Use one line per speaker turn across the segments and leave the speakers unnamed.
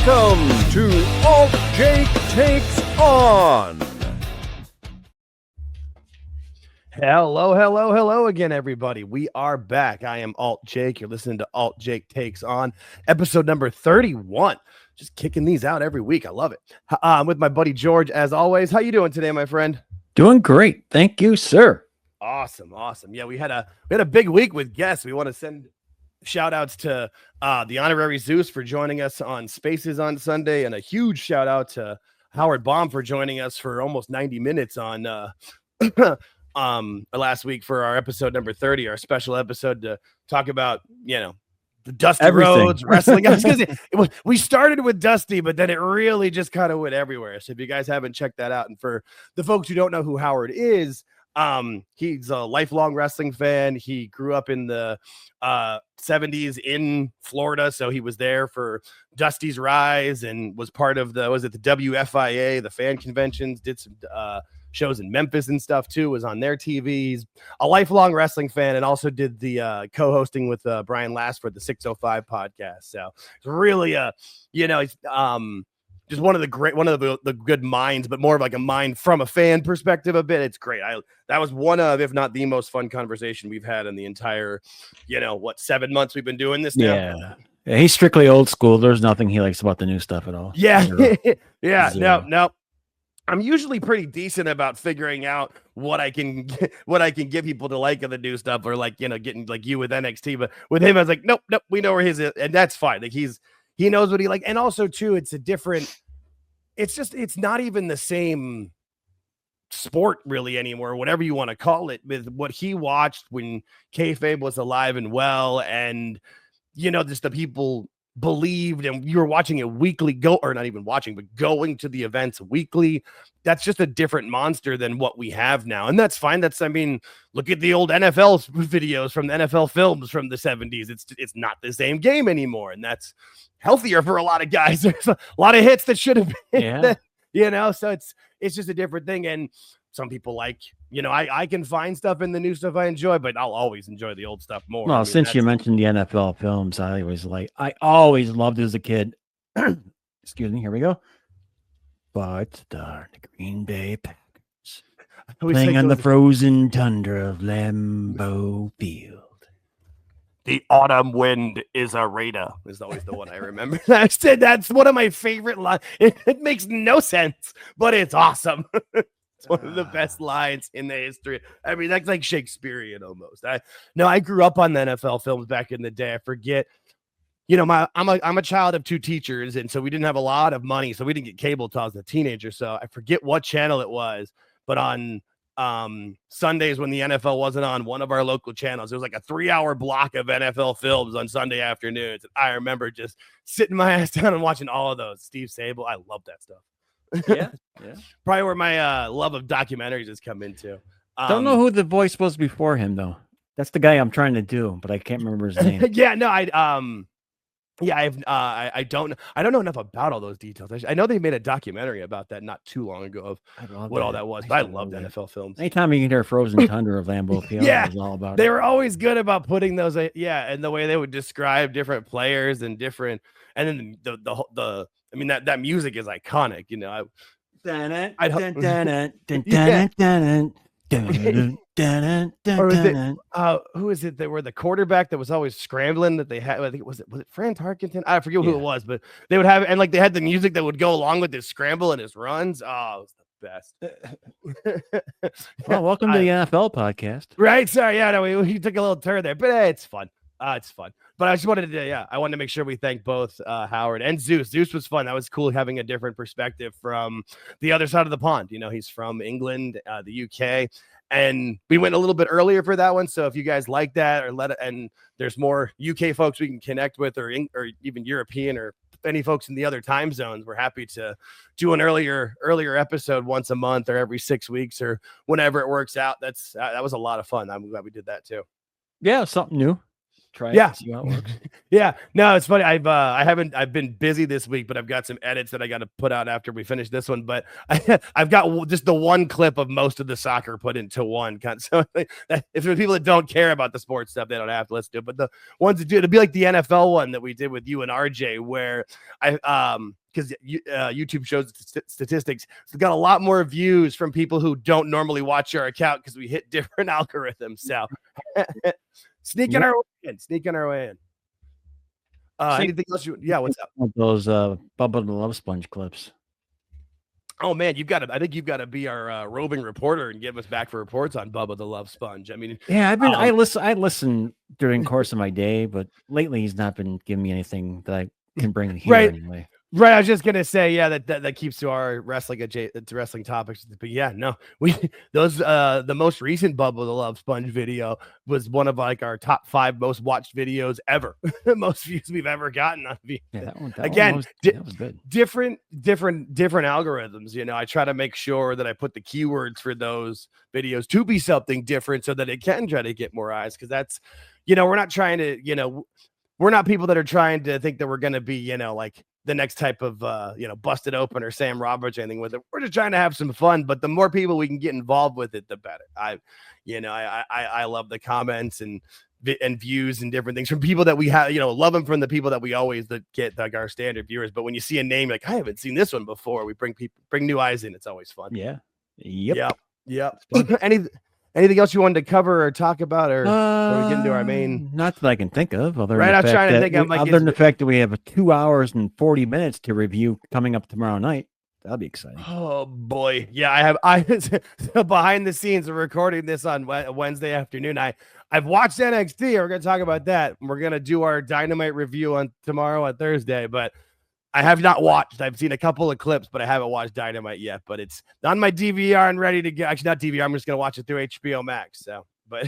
Welcome to AltJake Takes On. Hello again, everybody. We are back. I am AltJake. You're listening to AltJake Takes On, episode number 31. Just kicking these out every week. I love it. I'm with my buddy George, as always. How you doing today, my friend?
Doing great. Thank you, sir.
Awesome. Yeah, we had a big week with guests. We want to send shout outs to the honorary Zeus for joining us on Spaces on Sunday, and a huge shout out to Howard Baum for joining us for almost 90 minutes on last week for our episode number 30, our special episode to talk about, the Dusty Rhodes wrestling. I was gonna say, we started with Dusty, but then it really just kind of went everywhere. So if you guys haven't checked that out, and for the folks who don't know who Howard is, he's a lifelong wrestling fan. He grew up in the 70s in Florida, so he was there for Dusty's rise and was part of the WFIA, the fan conventions, did some shows in Memphis and stuff too, was on their TV. He's a lifelong wrestling fan and also did the co-hosting with Brian Last for the 605 podcast. So it's really he's just one of the good minds, but more of like a mind from a fan perspective a bit. It's great. That was one of, if not the most fun conversation we've had in the entire, 7 months we've been doing this now.
Yeah, he's strictly old school. There's nothing he likes about the new stuff at all.
Yeah. No. I'm usually pretty decent about figuring out what I can get people to like of the new stuff, or getting like you with NXT. But with him, I was like, nope, we know where his is, and that's fine. Like he knows what he like, and also too, it's not even the same sport really anymore, whatever you want to call it, with what he watched when kayfabe was alive and well, and just the people believed, and you were watching it weekly, going to the events weekly. That's just a different monster than what we have now, and that's fine. Look at the old NFL videos from the NFL films from the 70s. It's not the same game anymore, and that's healthier for a lot of guys. There's a lot of hits that should have been, so it's just a different thing. And some people I can find stuff in the new stuff I enjoy, but I'll always enjoy the old stuff more.
Well, since you mentioned the NFL films, I always loved as a kid. Excuse me, here we go. But the Green Bay Packers playing on the frozen tundra of Lambeau Field.
The autumn wind is a raider is always the one I remember. That's one of my favorite lines. It makes no sense, but it's awesome. It's one of the best lines in the history. I mean, that's like Shakespearean almost. I grew up on the NFL films back in the day. I forget, I'm a child of two teachers, and so we didn't have a lot of money, so we didn't get cable till I was a teenager. So I forget what channel it was, but on Sundays when the NFL wasn't on one of our local channels, there was like a 3-hour block of NFL films on Sunday afternoons. And I remember just sitting my ass down and watching all of those. Steve Sable, I love that stuff.
Yeah.
Probably where my love of documentaries has come into.
Don't know who the voice was before him though. That's the guy I'm trying to do, but I can't remember his name. I don't know enough about all those details. I know they made a documentary about that not too long ago of what all that was. But I loved NFL films. Anytime you can hear frozen tundra of Lambeau Field,
yeah,
it was all about
they were always good about putting those. And the way they would describe different players and different, and then that music is iconic. Or who is it that were the quarterback that was always scrambling that they had? I think was it Fran Tarkenton? I forget who it was, but they would have it, and they had the music that would go along with his scramble and his runs. Oh, it was the best.
Well, welcome to the NFL podcast.
Right? Sorry, we took a little turn there, but it's fun. It's fun. But I just wanted to make sure we thank both Howard and Zeus. Zeus was fun. That was cool having a different perspective from the other side of the pond. He's from England, the UK, and we went a little bit earlier for that one. So if you guys like that, and there's more UK folks we can connect with, or even European, or any folks in the other time zones, we're happy to do an earlier episode once a month or every 6 weeks or whenever it works out. That was a lot of fun. I'm glad we did that too.
Yeah, something new. try
Yeah.
it, see how it works.
Yeah, no, it's funny. I've been busy this week, but I've got some edits that I got to put out after we finish this one. But I've got just the one clip of most of the soccer put into one. So if there's people that don't care about the sports stuff, they don't have to listen to it. But the ones that do, it'll be like the NFL one that we did with you and RJ, where because YouTube shows statistics, it's got a lot more views from people who don't normally watch our account because we hit different algorithms. So sneaking our way in. Anything else? What's up?
Those Bubba the Love Sponge clips.
Oh man, I think you've got to be our roving reporter and give us back for reports on Bubba the Love Sponge. I mean,
yeah, I listen during the course of my day, but lately he's not been giving me anything that I can bring here anyway.
Right, I was just gonna say, yeah, that keeps to our wrestling topics. But yeah, no, the most recent Bubba the Love Sponge video was one of like our top 5 most watched videos ever, most views we've ever gotten on video.
Yeah, that one was good.
Different algorithms. You know, I try to make sure that I put the keywords for those videos to be something different so that it can try to get more eyes. Because that's, we're not trying to, we're not people that are trying to think that we're going to be, like the next type of, Busted Open or Sam Roberts or anything with it. We're just trying to have some fun, but the more people we can get involved with it, the better. I love the comments and views and different things from people that we have, love them from the people that we always get like our standard viewers. But when you see a name like, I haven't seen this one before, we bring new eyes in. It's always fun.
Yeah. Yep.
Anything else you wanted to cover or talk about, or are we getting to our main?
Not that I can think of. Other
than
the fact that we have 2 hours and 40 minutes to review coming up tomorrow night. That'll be exciting.
Oh boy, yeah. I behind the scenes of recording this on Wednesday afternoon. I've watched NXT. We're gonna talk about that. We're gonna do our Dynamite review on tomorrow on Thursday, but I have not watched. I've seen a couple of clips, but I haven't watched Dynamite yet. But it's on my DVR and ready to go. Actually, not DVR. I'm just gonna watch it through HBO Max. So, but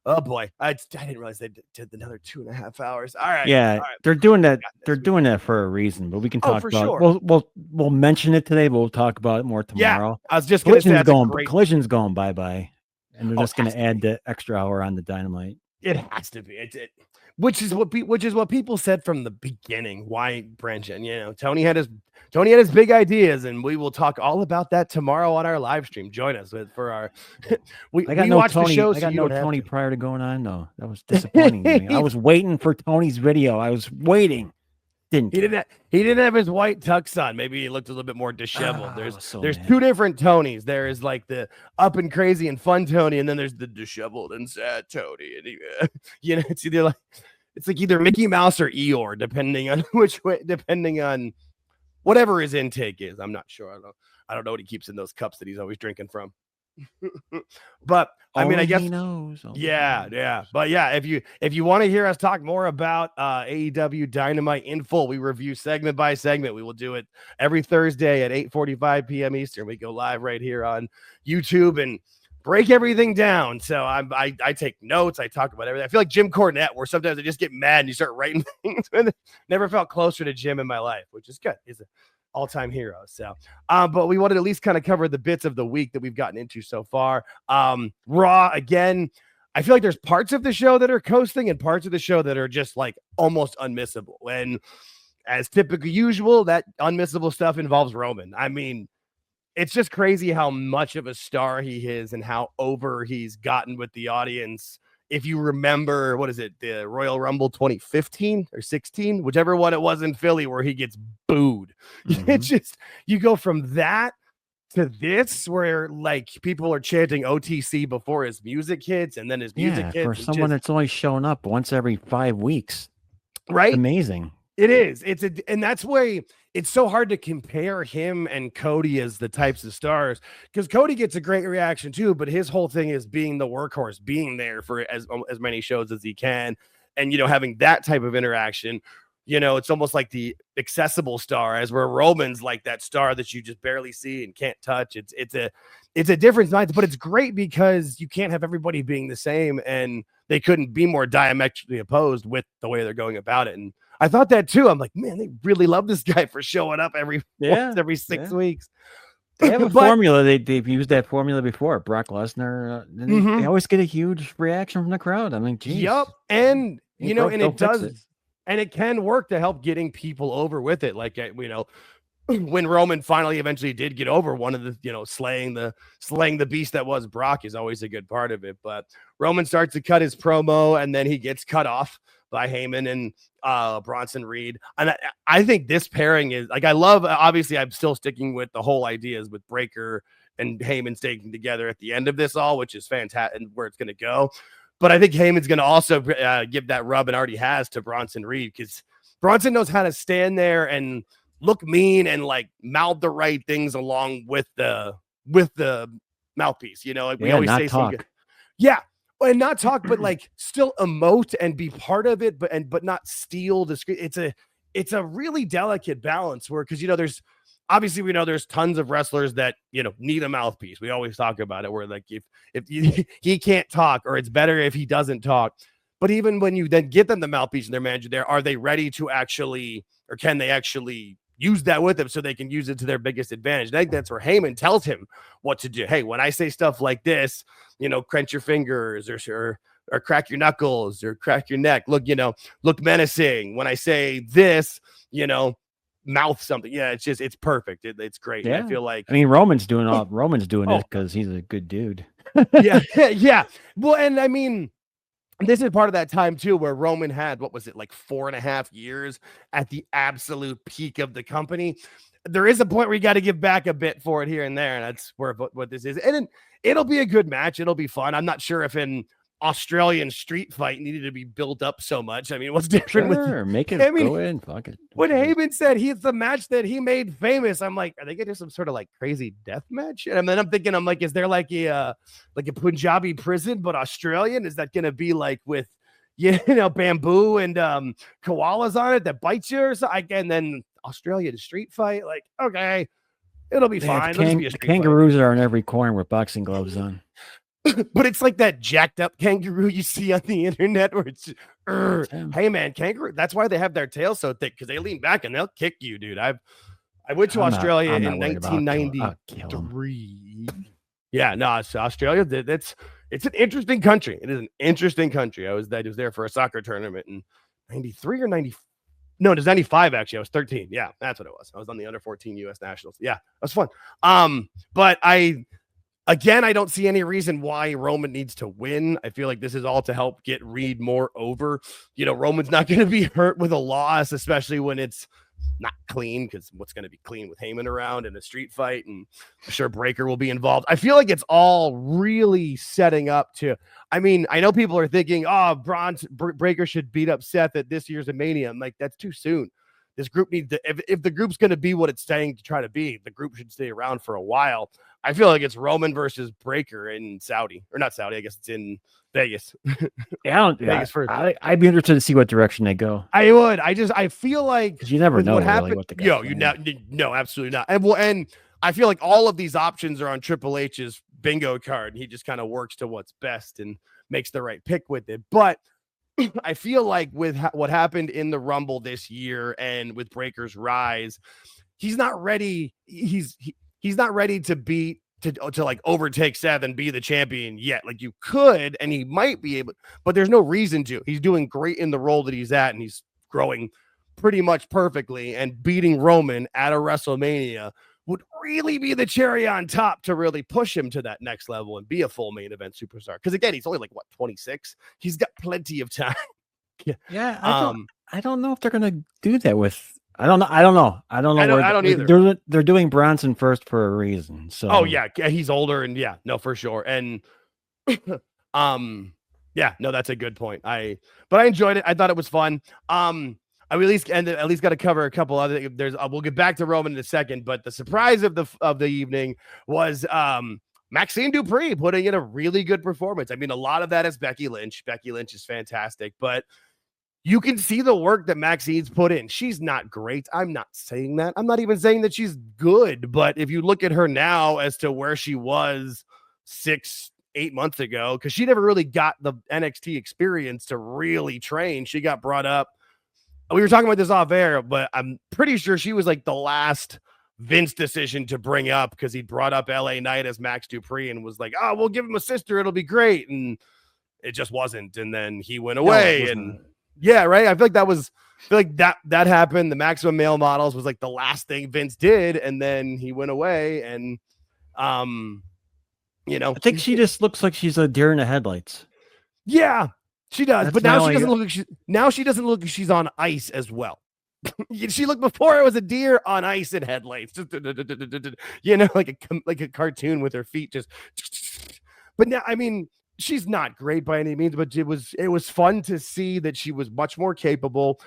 oh boy, I didn't realize they did another 2.5 hours. All right.
Yeah,
all right.
They're doing that. They're doing that for a reason. But we can talk about. Sure. We'll mention it today. But we'll talk about it more tomorrow.
Yeah, I was just gonna say
Collision's going bye, and they're just gonna add the extra hour on the Dynamite.
It has to be. Which is what people said from the beginning. Why branch in? Tony had his big ideas, and we will talk all about that tomorrow on our live stream. Join us for our.
I got no Tony prior to going on. No, that was disappointing to me. I was waiting for Tony's video. I was waiting. He
didn't have his white tux on. Maybe he looked a little bit more disheveled. There's 2 different Tonys. There is like the up and crazy and fun Tony, and then there's the disheveled and sad Tony. And it's like either Mickey Mouse or Eeyore, depending on whatever his intake is. I'm not sure. I don't know what he keeps in those cups that he's always drinking from. But I mean, I guess he knows. Yeah. But yeah, if you want to hear us talk more about AEW Dynamite in full, we review segment by segment. We will do it every Thursday at 8:45 p.m. Eastern. We go live right here on YouTube and break everything down. So I take notes. I talk about everything. I feel like Jim Cornette, where sometimes I just get mad and you start writing things. Never felt closer to Jim in my life, which is good. He's an all-time hero. So, but we wanted to at least kind of cover the bits of the week that we've gotten into so far. Raw, again, I feel like there's parts of the show that are coasting and parts of the show that are just like almost unmissable. And as typically usual, that unmissable stuff involves Roman. I mean, it's just crazy how much of a star he is and how over he's gotten with the audience. If you remember, what is it, the Royal Rumble 2015 or 16, whichever one it was in Philly where he gets booed. Mm-hmm. It's just, you go from that to this where like people are chanting OTC before his music hits and then his music hits.
For someone that's only showing up once every 5 weeks.
Right?
It's amazing.
It is. And that's why it's so hard to compare him and Cody as the types of stars, because Cody gets a great reaction too, but his whole thing is being the workhorse, being there for as many shows as he can. And, having that type of interaction, it's almost like the accessible star, as where Roman's like that star that you just barely see and can't touch. It's a difference, but it's great because you can't have everybody being the same, and they couldn't be more diametrically opposed with the way they're going about it. And I thought that too. I'm like, man, they really love this guy for showing up every 6 weeks.
They have a formula. They've used that formula before. Brock Lesnar. They always get a huge reaction from the crowd. I mean, geez.
Yep. And You know, and it does, and it can work to help getting people over with it. Like, you know, when Roman finally eventually did get over one of the, you know, slaying the beast that was Brock is always a good part of it. But Roman starts to cut his promo, and then he gets cut off by Heyman and Bronson Reed. And I think this pairing is like, I love, obviously I'm still sticking with the whole ideas with Breakker and Heyman staying together at the end of this all, which is fantastic and where it's going to go. But I think Heyman's going to also give that rub, and already has, to Bronson Reed, because Bronson knows how to stand there and look mean and like mouth the right things along with the mouthpiece. You know, like we always say something. Yeah. And not talk, but like still emote and be part of it, but not steal the screen. It's a really delicate balance where, because, you know, there's obviously, we know there's tons of wrestlers that, you know, need a mouthpiece. We always talk about it, where like if he can't talk, or it's better if he doesn't talk. But even when you then get them the mouthpiece and their manager there, are they ready to actually, or can they actually use that with them so they can use it to their biggest advantage? And I think that's where Heyman tells him what to do. Hey, when I say stuff like this, you know, clench your fingers or crack your knuckles or crack your neck. Look, you know, look menacing. When I say this, you know, mouth something. Yeah, it's perfect. It's great.
Yeah.
I feel like,
I mean, Roman's doing it because he's a good dude.
yeah. Well, and I mean, this is part of that time too, where Roman had, what was it, like 4.5 years at the absolute peak of the company. There is a point where you got to give back a bit for it here and there. And that's where what this is. And it'll be a good match. It'll be fun. I'm not sure if an Australian street fight needed to be built up so much. I mean, what's different with
make it go in? Fuck it.
When Heyman said he's the match that he made famous, I'm like, are they gonna do some sort of like crazy death match? And then I'm thinking, I'm like, is there like a Punjabi prison but Australian? Is that gonna be like with, you know, bamboo and koalas on it that bites you or something? And then Australian street fight, like, okay, it'll be fine.
Kangaroos are in every corner with boxing gloves on.
But it's like that jacked up kangaroo you see on the internet where it's, hey man, kangaroo. That's why they have their tail so thick, because they lean back and they'll kick you, dude. I went to Australia in 1993. Yeah, no, it's Australia. It's an interesting country. It is an interesting country. I was there for a soccer tournament in 93 or 90. No, it was 95 actually. I was 13. Yeah, that's what it was. I was on the under 14 U.S. Nationals. Yeah, it was fun. But Again, I don't see any reason why Roman needs to win. I feel like this is all to help get Reed more over. You know, Roman's not going to be hurt with a loss, especially when it's not clean, because what's going to be clean with Heyman around in a street fight, and I'm sure Breakker will be involved. I feel like it's all really setting up to, I mean, I know people are thinking, oh, Breakker should beat up Seth at this year's Mania. I'm like, that's too soon. This group needs to, if the group's going to be what it's saying to try to be, the group should stay around for a while. I feel like it's Roman versus Breakker in Saudi, or not Saudi. I guess it's in Vegas.
Vegas first. I'd be interested to see what direction they go.
I would. I feel like
you never know
what
really
happened.
What the
no, absolutely not. And I feel like all of these options are on Triple H's bingo card, and he just kind of works to what's best and makes the right pick with it. But I feel like with what happened in the Rumble this year and with Breakker's rise, he's not ready. He's not ready to like overtake Seth and be the champion yet. Like, you could, and he might be able, but there's no reason to. He's doing great in the role that he's at, and he's growing pretty much perfectly, and beating Roman at a WrestleMania would really be the cherry on top to really push him to that next level and be a full main event superstar. Because again, he's only like, what, 26? He's got plenty of time.
Yeah. I don't know if they're gonna do that with. I don't know. I don't either. They're doing Bronson first for a reason. So.
Oh yeah, he's older, and yeah, no, for sure. And yeah, no, that's a good point. But I enjoyed it. I thought it was fun. I at least got to cover a couple other. We'll get back to Roman in a second, but the surprise of the evening was Maxine Dupree putting in a really good performance. I mean, a lot of that is Becky Lynch. Becky Lynch is fantastic, but you can see the work that Maxine's put in. She's not great. I'm not saying that. I'm not even saying that she's good, but if you look at her now as to where she was 6-8 months ago, because she never really got the NXT experience to really train. She got brought up. We were talking about this off air, but I'm pretty sure she was like the last Vince decision to bring up, because he brought up LA Knight as Max Dupree and was like, oh, we'll give him a sister. It'll be great. And it just wasn't. And then he went away. Yeah, right. I feel like that happened. The Maximum Male Models was like the last thing Vince did, and then he went away. And
I think she just looks like she's a deer in the headlights.
Yeah, she does. But now she doesn't look like she's on ice as well. She looked before it was a deer on ice and headlights, just like a cartoon with her feet just. But now, I mean, she's not great by any means, but it was fun to see that she was much more capable.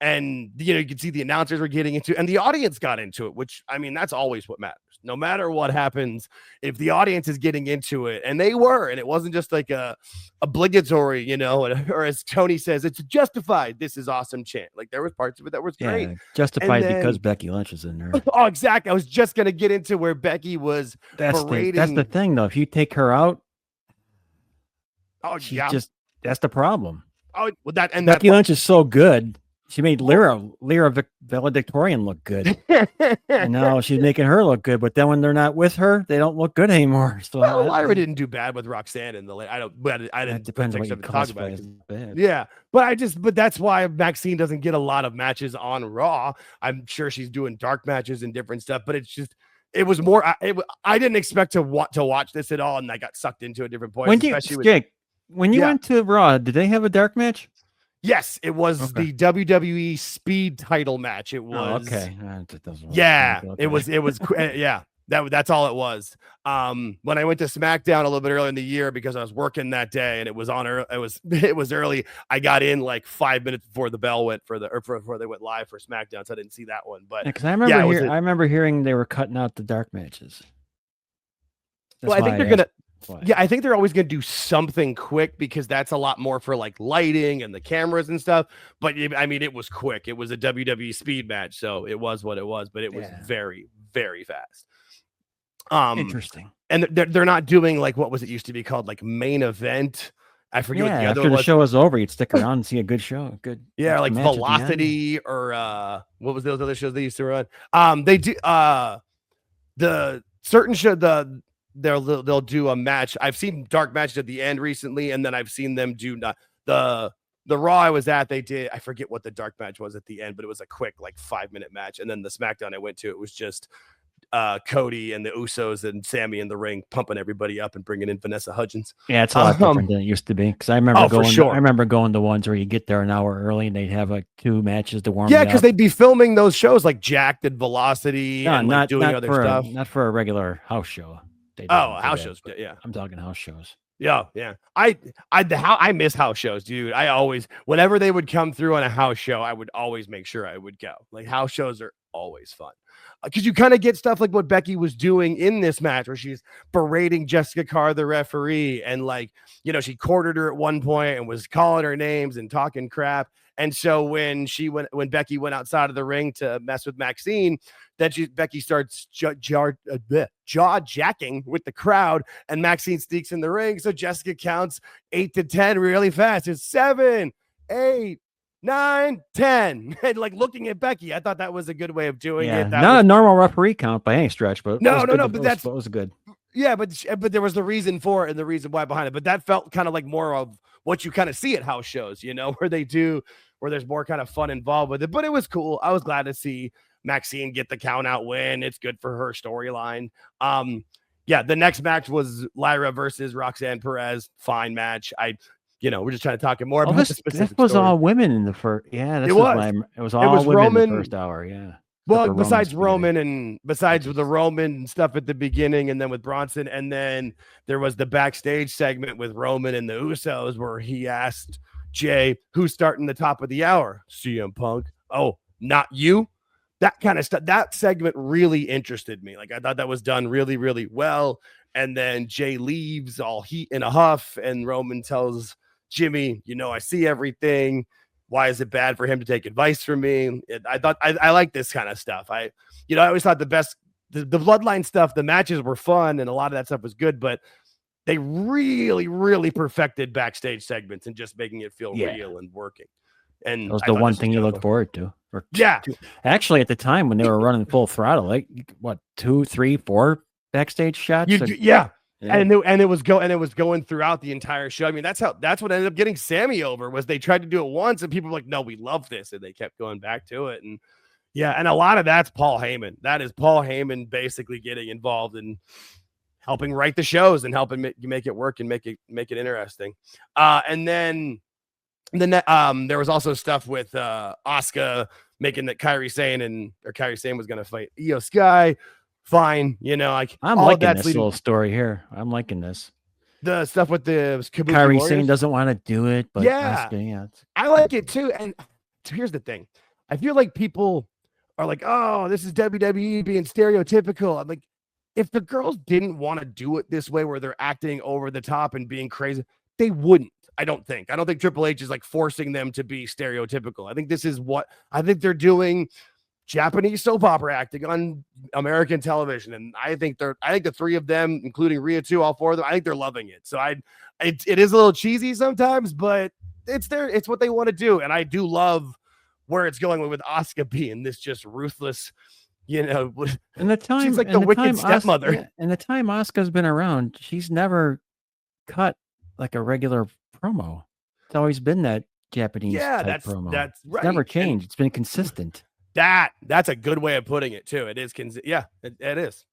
And you could see the announcers were getting into, and the audience got into it, which, I mean, that's always what matters. No matter what happens, if the audience is getting into it, and they were, and it wasn't just like a obligatory, or as Tony says, it's justified. This is awesome chant. Like there was parts of it that was great.
Justified because Becky Lynch is in there.
Oh, exactly. I was just gonna get into where Becky was.
That's the thing, though. If you take her out, that's the problem.
Oh, well,
Becky Lynch is so good. She made Lyra Valedictorian look good. And now she's making her look good. But then when they're not with her, they don't look good anymore. So
Lyra didn't do bad with Roxanne in the late. I didn't.
Depends on what you classify as bad.
Yeah, but that's why Maxine doesn't get a lot of matches on Raw. I'm sure she's doing dark matches and different stuff, but it was more. I didn't expect to watch this at all, and I got sucked into a different point.
When you went to Raw, did they have a dark match?
Yes, it was the WWE Speed title match. It was
okay.
It was yeah. That's all it was. When I went to SmackDown a little bit earlier in the year because I was working that day and it was early. I got in like 5 minutes before the bell went before they went live for SmackDown, so I didn't see that one. But
because I remember hearing they were cutting out the dark matches.
I think they're gonna. Yeah, I think they're always going to do something quick because that's a lot more for like lighting and the cameras and stuff. But I mean, it was quick. It was a WWE Speed match, so it was what it was. But it was very, very fast.
Interesting.
And they're not doing like what was it used to be called, like main event. I forget what the other
after the show is over, you'd stick around and see a good show.
Like Velocity or what was those other shows they used to run? They do the certain show they'll do a match. I've seen dark matches at the end recently, and then I've seen them do the Raw I was at. They did, I forget what the dark match was at the end, but it was a quick like 5-minute match. And then the SmackDown I went to, it was just Cody and the Usos and Sammy in the ring pumping everybody up and bringing in Vanessa Hudgens.
Yeah, it's a lot different than it used to be. Because I remember I remember going to ones where you get there an hour early and they'd have like 2 matches to warm.
Yeah, because they'd be filming those shows like Jacked and Velocity and
not
doing other stuff.
Not for a regular house show.
House shows. Yeah,
I'm talking house shows.
Yeah. I miss house shows, dude. I always, whenever they would come through on a house show, I would always make sure I would go. Like house shows are always fun because you kind of get stuff like what Becky was doing in this match, where she's berating Jessica Carr, the referee, and like she cornered her at one point and was calling her names and talking crap. And so when Becky went outside of the ring to mess with Maxine, Becky starts jaw jacking with the crowd, and Maxine sneaks in the ring. So Jessica counts 8 to 10 really fast. It's 7, 8, 9, 10. And like looking at Becky, I thought that was a good way of doing it.
Not a normal referee count by any stretch, but
no, but
that was good.
Yeah, but there was the reason for it and the reason why behind it. But that felt kind of like more of what you kind of see at house shows, where there's more kind of fun involved with it. But it was cool. I was glad to see Maxine get the count out win. It's good for her storyline. The next match was Lyra versus Roxanne Perez. Fine match. We're just trying to talk more about the specific
This was
story.
all women in the first. Yeah,
it was.
It was all women
Roman,
in the first hour. Yeah.
Well, besides Roman and besides the Roman stuff at the beginning, and then with Bronson, and then there was the backstage segment with Roman and the Usos where he asked Jay, "Who's starting the top of the hour?" CM Punk. Oh, not you. That kind of stuff. That segment really interested me. Like I thought that was done really, really well. And then Jay leaves all heat in a huff, and Roman tells Jimmy, I see everything. Why is it bad for him to take advice from me? I thought I like this kind of stuff. I always thought the bloodline stuff, the matches were fun and a lot of that stuff was good, but they really, really perfected backstage segments and just making it feel real and working. And
that was the one thing you look forward to. Actually, at the time when they were running full throttle, like what, 2, 3, 4 backstage shots? Yeah.
And it was going throughout the entire show. I mean, that's what ended up getting Sammy over, was they tried to do it once and people were like, no, we love this. And they kept going back to it. And yeah, and a lot of that's Paul Heyman. That is Paul Heyman basically getting involved in helping write the shows and helping make it work and make it interesting. And then there was also stuff with Asuka making that Kairi Sane was going to fight Io Sky. Fine, like
I'm liking this little story here. I'm liking this.
The stuff with the
Kairi Sane doesn't want to do it, but
yeah, I like it too. And here's the thing: I feel like people are like, "Oh, this is WWE being stereotypical." I'm like, if the girls didn't want to do it this way, where they're acting over the top and being crazy, they wouldn't. I don't think Triple H is like forcing them to be stereotypical. I think this is what they're doing. Japanese soap opera acting on American television, and I think the three of them, including Rhea too, all four of them, I think they're loving it. So it is a little cheesy sometimes, but it's what they want to do, and I do love where it's going with Asuka being this just ruthless, and
the time
she's like the wicked stepmother.
And the time Asuka's been around, she's never cut like a regular promo. It's always been that Japanese type promo.
That's right.
It's never changed. It's been consistent.
That's a good way of putting it too. It is. Yeah, it is.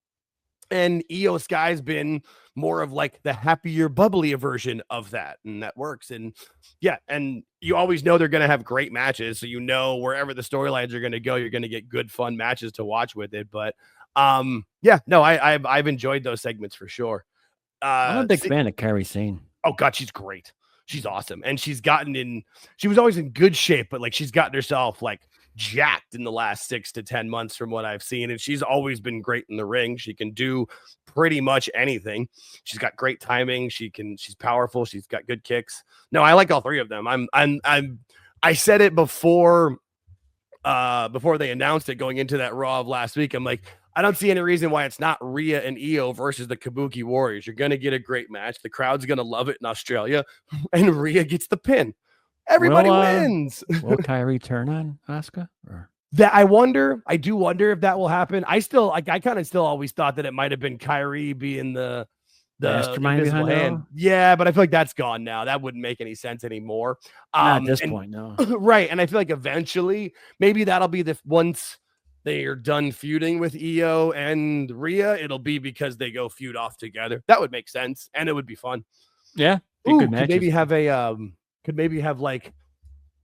And Io Sky's been more of like the happier, bubblier version of that. And that works. And yeah. And you always know they're going to have great matches. So, wherever the storylines are going to go, you're going to get good, fun matches to watch with it. But yeah, no, I've enjoyed those segments for sure.
I'm a big fan of Kairi Sane.
Oh God, she's great. She's awesome. And she was always in good shape, but like she's gotten herself like jacked in the last 6 to 10 months from what I've seen. And she's always been great in the ring. She can do pretty much anything. She's got great timing. She's powerful. She's got good kicks. No, I like all three of them. I said it before they announced it going into that Raw of last week. I'm like, I don't see any reason why it's not Rhea and Io versus the Kabuki Warriors. You're going to get a great match. The crowd's going to love it in Australia, and Rhea gets the pin. Everybody wins.
Will Kairi turn on Asuka?
That I do wonder if that will happen. I kind of still always thought that it might have been Kairi being the
mastermind behind hand.
Yeah, but I feel like that's gone now. That wouldn't make any sense anymore.
Not at this point, no.
Right, and I feel like eventually, maybe that'll be once they are done feuding with Io and Rhea, it'll be because they go feud off together. That would make sense, and it would be fun.
Yeah,
could maybe have like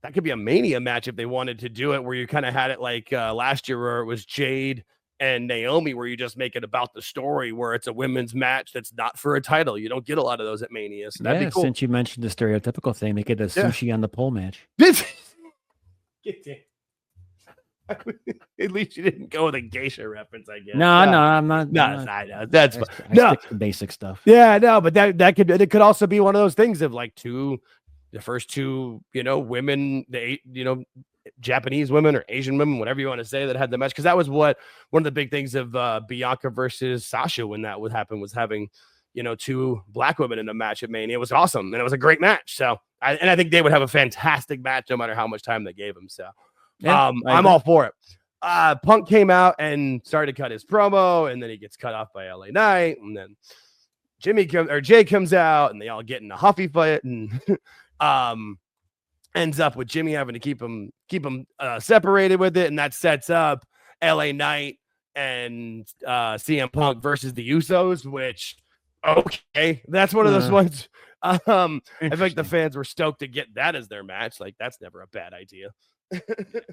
that could be a Mania match if they wanted to do it, where you kind of had it like last year where it was Jade and Naomi, where you just make it about the story, where it's a women's match that's not for a title. You don't get a lot of those at Mania. So that'd be cool.
Since you mentioned the stereotypical thing, make it a sushi on the pole match.
At least you didn't go with a geisha reference, I guess.
No, I'm not.
I know. That's
I stick to basic stuff.
Yeah, no, but it could also be one of those things of like the first two, women, Japanese women or Asian women, whatever you want to say, that had the match. Because that was one of the big things of Bianca versus Sasha when that would happen, was having, two black women in a match at Mania. It was awesome, and it was a great match. So, I think they would have a fantastic match no matter how much time they gave them. So. Yeah, I'm all for it. Punk came out and started to cut his promo, and then he gets cut off by LA Knight, and then Jay comes out, and they all get in a huffy fight, and ends up with Jimmy having to keep him separated with it, and that sets up LA Knight and CM Punk versus the Usos, which that's one of those ones. I think the fans were stoked to get that as their match. Like, that's never a bad idea.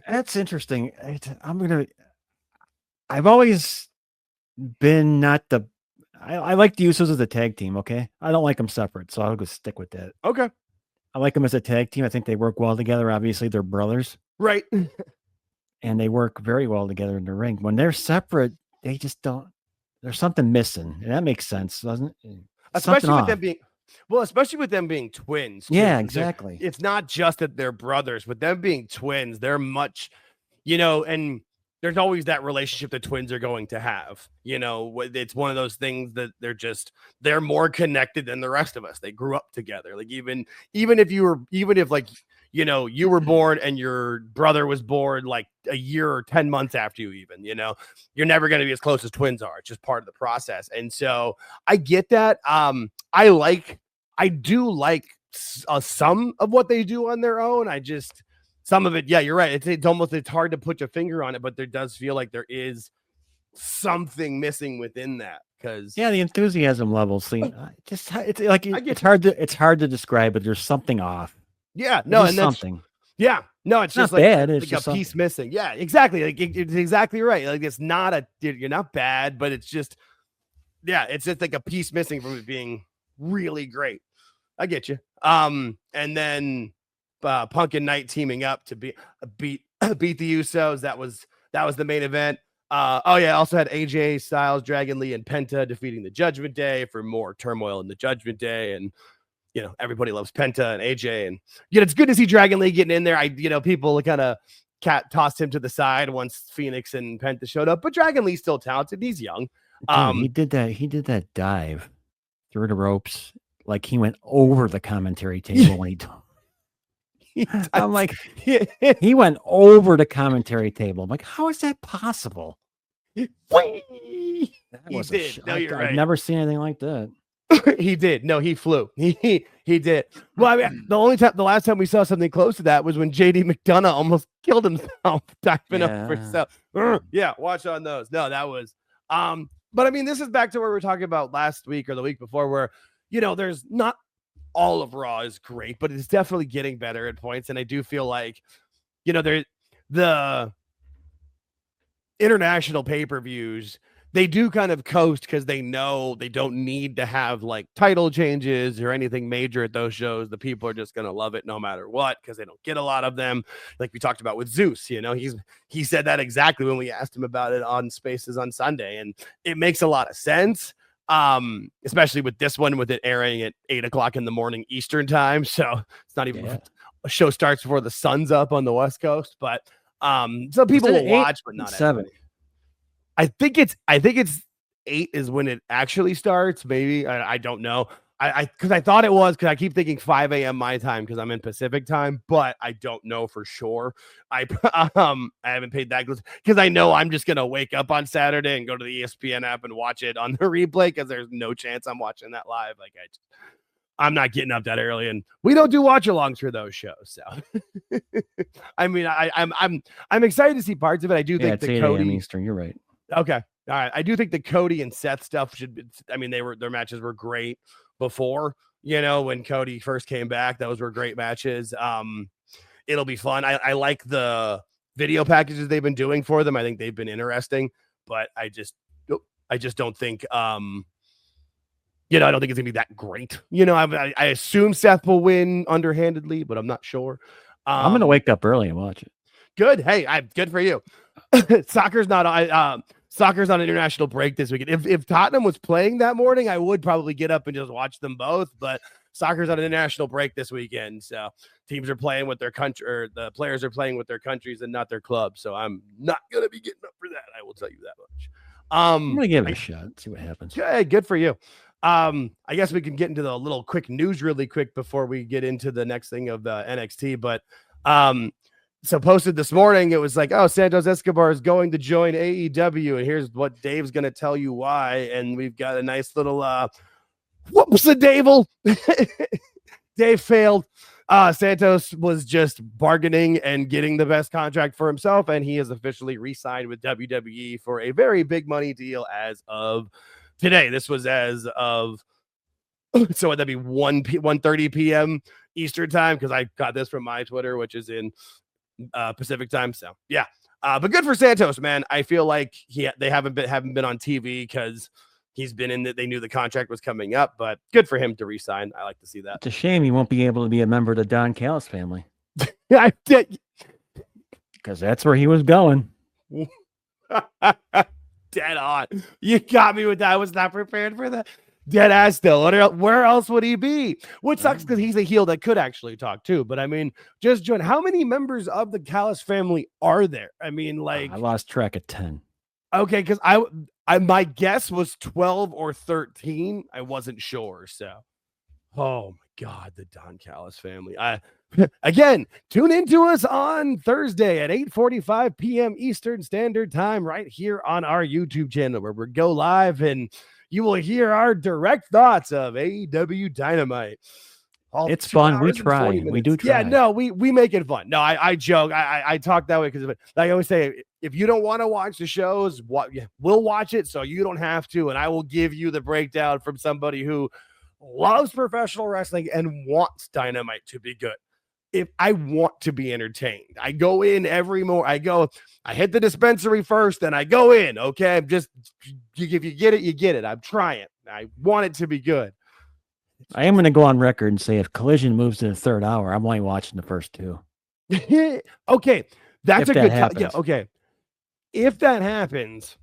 That's interesting. I've always been not the. I like the Usos as a tag team. Okay, I don't like them separate, so I'll go stick with that.
Okay,
I like them as a tag team. I think they work well together. Obviously, they're brothers,
right?
And they work very well together in the ring. When they're separate, they just don't. There's something missing, and that makes sense, doesn't it?
Especially with them being twins. Too.
Yeah, exactly.
It's not just that they're brothers, but them being twins, they're much, and there's always that relationship the twins are going to have. You know, it's one of those things that they're more connected than the rest of us. They grew up together. Like even if like, you know, you were born and your brother was born like a year or 10 months after you, even, you know, you're never going to be as close as twins are. It's just part of the process. And so I get that. I do like some of what they do on their own. Some of it, yeah, you're right. It's hard to put your finger on it, but there does feel like there is something missing within that. Because
the enthusiasm level seems it's hard to describe, but there's something off.
Yeah, no, and that's
something.
Yeah, no, it's just
not bad. It's
like
just
a piece missing. Yeah, exactly. Like it's exactly right. Like it's not you're not bad, but it's just it's just like a piece missing from it being really great. I get you. And then Punk and Knight teaming up to beat the Usos. That was the main event. Also had AJ Styles, Dragon Lee, and Penta defeating the Judgment Day for more turmoil in the Judgment Day. And you know, everybody loves Penta and AJ, and it's good to see Dragon Lee getting in there. People kind of tossed him to the side once Phoenix and Penta showed up, but Dragon Lee's still talented. He's young.
Dude, he did that dive through the ropes, like he went over the commentary table when I'm like, he went over the commentary table. I'm like, how is that possible?
He did. No, you're right.
I've never seen anything like that.
He did. No, he flew. He did. Well, I mean, the last time we saw something close to that was when JD McDonough almost killed himself diving over himself. Yeah, watch on those. No, that was. But I mean, this is back to where we were talking about last week or the week before, where there's not all of Raw is great, but it's definitely getting better at points. And I do feel like, the international pay-per-views, they do kind of coast because they know they don't need to have like title changes or anything major at those shows. The people are just going to love it no matter what, because they don't get a lot of them. Like we talked about with Zeus, he said that exactly when we asked him about it on Spaces on Sunday. And it makes a lot of sense. Especially with this one, with it airing at 8:00 in the morning Eastern time. So it's not even a show starts before the sun's up on the West Coast, but so people will watch, but not
7.
Everybody. I think it's 8 is when it actually starts. Maybe I don't know. Because I thought it was, because I keep thinking 5 a.m. my time because I'm in Pacific time, but I don't know for sure. I haven't paid that close because I know I'm just gonna wake up on Saturday and go to the ESPN app and watch it on the replay because there's no chance I'm watching that live. Like I'm not getting up that early, and we don't do watch-alongs for those shows. So I mean, I'm excited to see parts of it. I do think
the Cody Eastern. You're right.
Okay. All right. I do think the Cody and Seth stuff their matches were great before, when Cody first came back. Those were great matches. It'll be fun. I like the video packages they've been doing for them. I think they've been interesting, but I just don't think, I don't think it's gonna be that great. I assume Seth will win underhandedly, but I'm not sure.
I'm gonna wake up early and watch it.
Good. Hey, good for you. Soccer's not on international break this weekend. If Tottenham was playing that morning, I would probably get up and just watch them both. But soccer's on an international break this weekend, so teams are playing with their country, or the players are playing with their countries and not their clubs. So I'm not gonna be getting up for that. I will tell you that much.
I'm gonna give it a shot. See what happens.
Good for you. I guess we can get into the little quick news really quick before we get into the next thing of the NXT. But so posted this morning, it was like, oh, Santos Escobar is going to join AEW, and here's what Dave's going to tell you why. And we've got a nice little whoopsie-davell. Dave failed. Santos was just bargaining and getting the best contract for himself, and he is officially re-signed with WWE for a very big money deal as of today. This was as of, so that'd be 1:30 p.m. Eastern time, because I got this from my Twitter, which is in Pacific time. So yeah, but good for Santos, man. I feel like they haven't been on TV because he's been in that. They knew the contract was coming up, but good for him to resign. I like to see that.
It's a shame he won't be able to be a member of the Don Callis family.
I did,
because that's where he was going.
Dead on. You got me with that. I was not prepared for that. Dead ass still. Where else would he be? What sucks because he's a heel that could actually talk too. But I mean, just join. How many members of the Callis family are there? I mean, like
I lost track of 10.
Okay, because I my guess was 12 or 13. I wasn't sure. So, oh my God, the Don Callis family. Again, tune into us on Thursday at 8:45 p.m. Eastern Standard Time, right here on our YouTube channel, where we go live and you will hear our direct thoughts of AEW Dynamite.
It's fun. We try. We do try.
Yeah, no, we make it fun. No, I joke. I talk that way because of it. Like I always say, if you don't want to watch the shows, we'll watch it so you don't have to, and I will give you the breakdown from somebody who loves professional wrestling and wants Dynamite to be good. If I want to be entertained, I go in I hit the dispensary first, then I go in. Okay. If you get it, you get it. I'm trying. I want it to be good.
I am going to go on record and say if Collision moves to the third hour, I'm only watching the first two.
Okay. That's
if
a
that
good
happens.
yeah, okay. If that happens,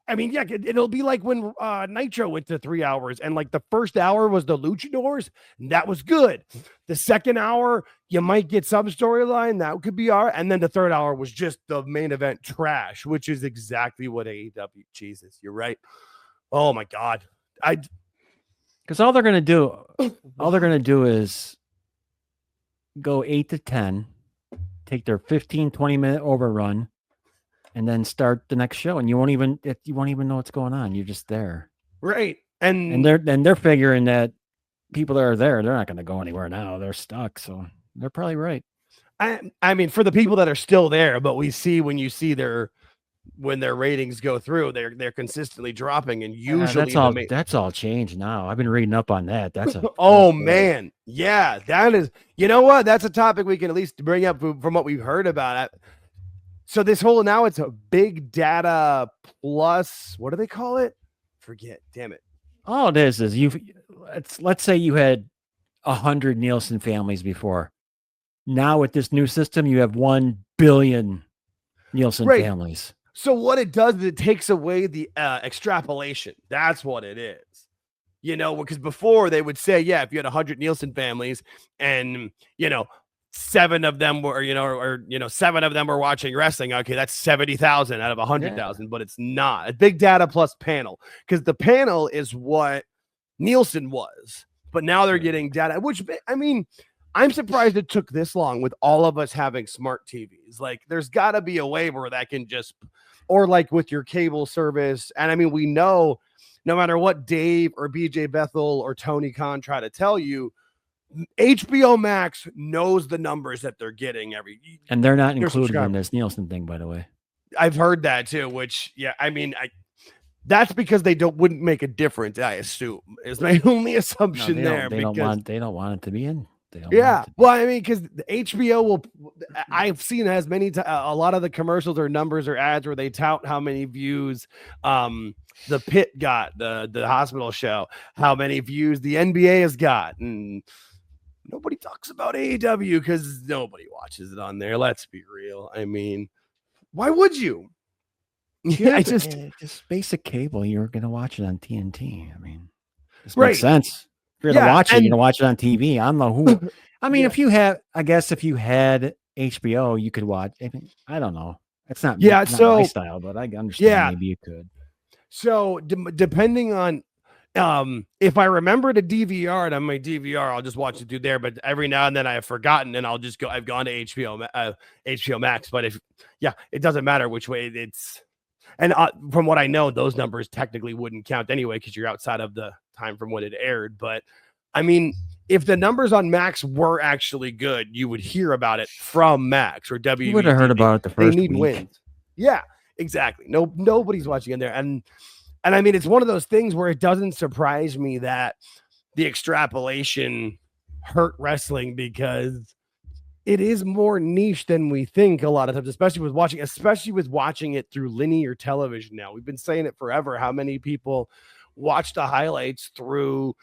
it'll be like when Nitro went to 3 hours and like the first hour was the luchadors, and that was good. The second hour, you might get some storyline that could be and then the third hour was just the main event trash, which is exactly what AEW. Jesus, you're right. Oh my God.
Because all they're going to do is go 8 to 10, take their 15-20 minute overrun, and then start the next show, and you won't even know what's going on. You're just there,
right?
And they're figuring that people that are there, they're not going to go anywhere now. They're stuck, so they're probably right.
I mean, for the people that are still there, but we see when their ratings go through, they're consistently dropping, and usually
that's all changed now. I've been reading up on that. That's
man, yeah, that is. You know what? That's a topic we can at least bring up from what we've heard about it. So this whole now it's a big data plus. What do they call it? Forget. Damn it.
All it is let's say you had 100 Nielsen families before. Now with this new system, you have 1 billion Nielsen families.
So what it does is it takes away the extrapolation. That's what it is. Because before they would say, yeah, if you had 100 Nielsen families and, 7 of them were, 7 of them were watching wrestling. Okay, that's 70,000 out of 100,000, but it's not a big data plus panel, because the panel is what Nielsen was, but now they're getting data, which, I mean, I'm surprised it took this long with all of us having smart TVs. Like, there's got to be a way where that can or like with your cable service. And I mean, we know no matter what Dave or BJ Bethel or Tony Khan try to tell you, HBO Max knows the numbers that they're getting
and they're not included in this Nielsen thing, by the way.
I've heard that too, which, yeah, I mean, that's because they wouldn't make a difference, I assume, is my only assumption there.
They don't want it to be in.
Yeah, well, I mean, because the HBO I've seen as many a lot of the commercials or numbers or ads where they tout how many views the Pit got, the hospital show, how many views the NBA has got, and nobody talks about AEW because nobody watches it on there. Let's be real. I mean, why would you?
Yeah, just basic cable. You're gonna watch it on TNT. I mean, this makes sense. If you're gonna watch it, you're gonna watch it on TV. I don't know who. I mean, if you had HBO, you could watch. I don't know. It's not. Not my style, but I understand. Maybe you could.
So depending on, if I remember to DVR it on my DVR, I'll just watch it through there. But every now and then I have forgotten, and I've gone to HBO Max. But it doesn't matter which way it's. And from what I know, those numbers technically wouldn't count anyway, because you're outside of the time from when it aired. But I mean, if the numbers on Max were actually good, you would hear about it from Max or WWD.
You would have heard about it the first week.
Wins. Yeah, exactly. Nobody's watching in there. And I mean, it's one of those things where it doesn't surprise me that the extrapolation hurt wrestling, because it is more niche than we think a lot of times, especially with watching it through linear television. Now, we've been saying it forever, how many people watch the highlights through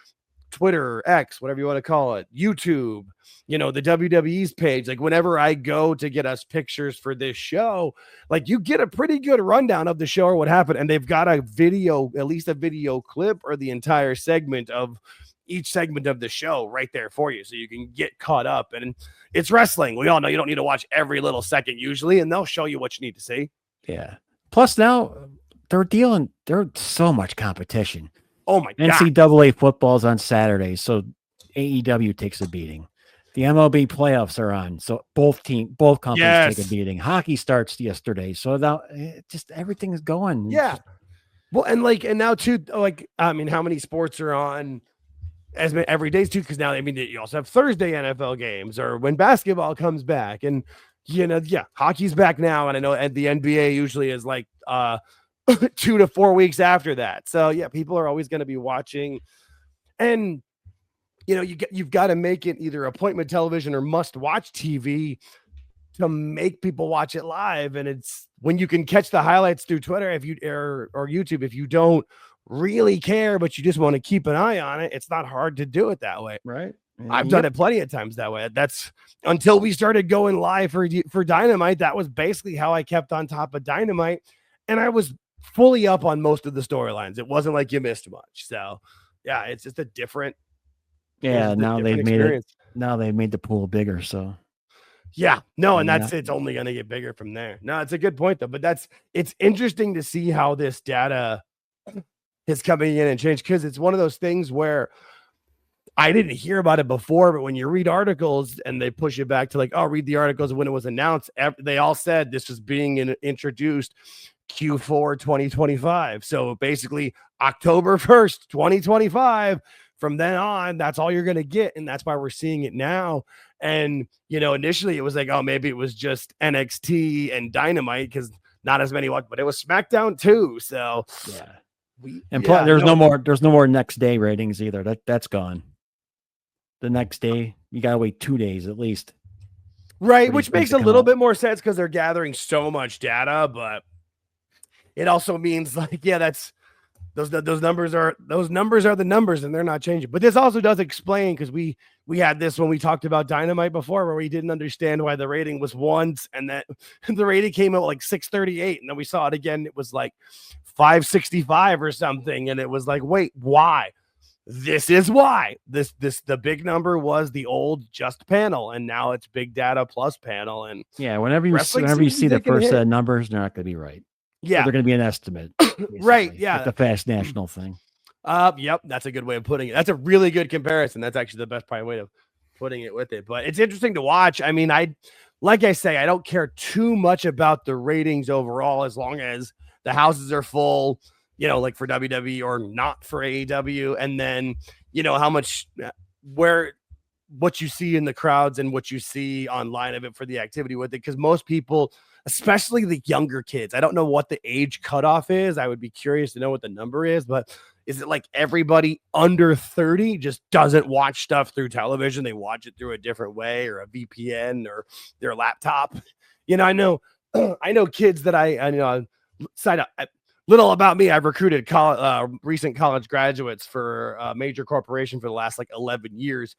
Twitter, X, whatever you want to call it, YouTube, the WWE's page. Like whenever I go to get us pictures for this show, like you get a pretty good rundown of the show or what happened. And they've got a video, at least a video clip or the entire segment of each segment of the show right there for you. So you can get caught up. And it's wrestling. We all know you don't need to watch every little second usually, and they'll show you what you need to see.
Yeah. Plus now there's so much competition.
Oh my God.
NCAA football's on Saturday, so AEW takes a beating. The MLB playoffs are on, so both companies take a beating. Hockey starts yesterday, so now just everything is going.
Yeah. Well, and now too, like, I mean, how many sports are on as every day too? Because now, I mean, you also have Thursday NFL games or when basketball comes back, and hockey's back now, and I know the NBA usually is like 2 to 4 weeks after that. So yeah, people are always going to be watching, and you've got to make it either appointment television or must watch TV to make people watch it live. And it's when you can catch the highlights through Twitter or YouTube, if you don't really care but you just want to keep an eye on it, it's not hard to do it that way.
Right.
I've done it plenty of times that way. That's until we started going live for Dynamite. That was basically how I kept on top of Dynamite, and I was fully up on most of the storylines. It wasn't like you missed much. So yeah, it's just a different.
Yeah, now they've made it. Now they've made the pool bigger. So
yeah, no, and it's only going to get bigger from there. No, it's a good point though. But it's interesting to see how this data is coming in and change, because it's one of those things where I didn't hear about it before, but when you read articles and they push it back to like, oh, read the articles when it was announced, they all said this was being introduced Q4 2025. So basically October 1st, 2025. From then on, that's all you're going to get. And that's why we're seeing it now. And, initially it was like, oh, maybe it was just NXT and Dynamite because not as many, but it was SmackDown too. So
yeah. Plus, there's no more next day ratings either. That's gone. The next day, you got to wait 2 days at least.
Right. Which makes a little bit more sense because they're gathering so much data, but it also means like, yeah, that's, those numbers are the numbers and they're not changing. But this also does explain, because we had this when we talked about Dynamite before, where we didn't understand why the rating was once and that the rating came out like 638, and then we saw it again, it was like 565 or something, and it was like, wait, why? This is why. The big number was the old just panel, and now it's big data plus panel. And
yeah, whenever you see the first set of numbers, they're not going to be right.
Yeah,
so they're going to be an estimate.
Right. Yeah.
Like the Fast National thing.
Yep. That's a good way of putting it. That's a really good comparison. That's actually the best way of putting it with it. But it's interesting to watch. I mean, like I say, I don't care too much about the ratings overall, as long as the houses are full, like for WWE or not for AEW. And then, how much, what you see in the crowds and what you see online of it for the activity with it. Because most people, especially the younger kids, I don't know what the age cutoff is. I would be curious to know what the number is, but is it like everybody under 30 just doesn't watch stuff through television? They watch it through a different way, or a VPN or their laptop. I know kids that I know. Side up, little about me. I've recruited recent college graduates for a major corporation for the last like 11 years.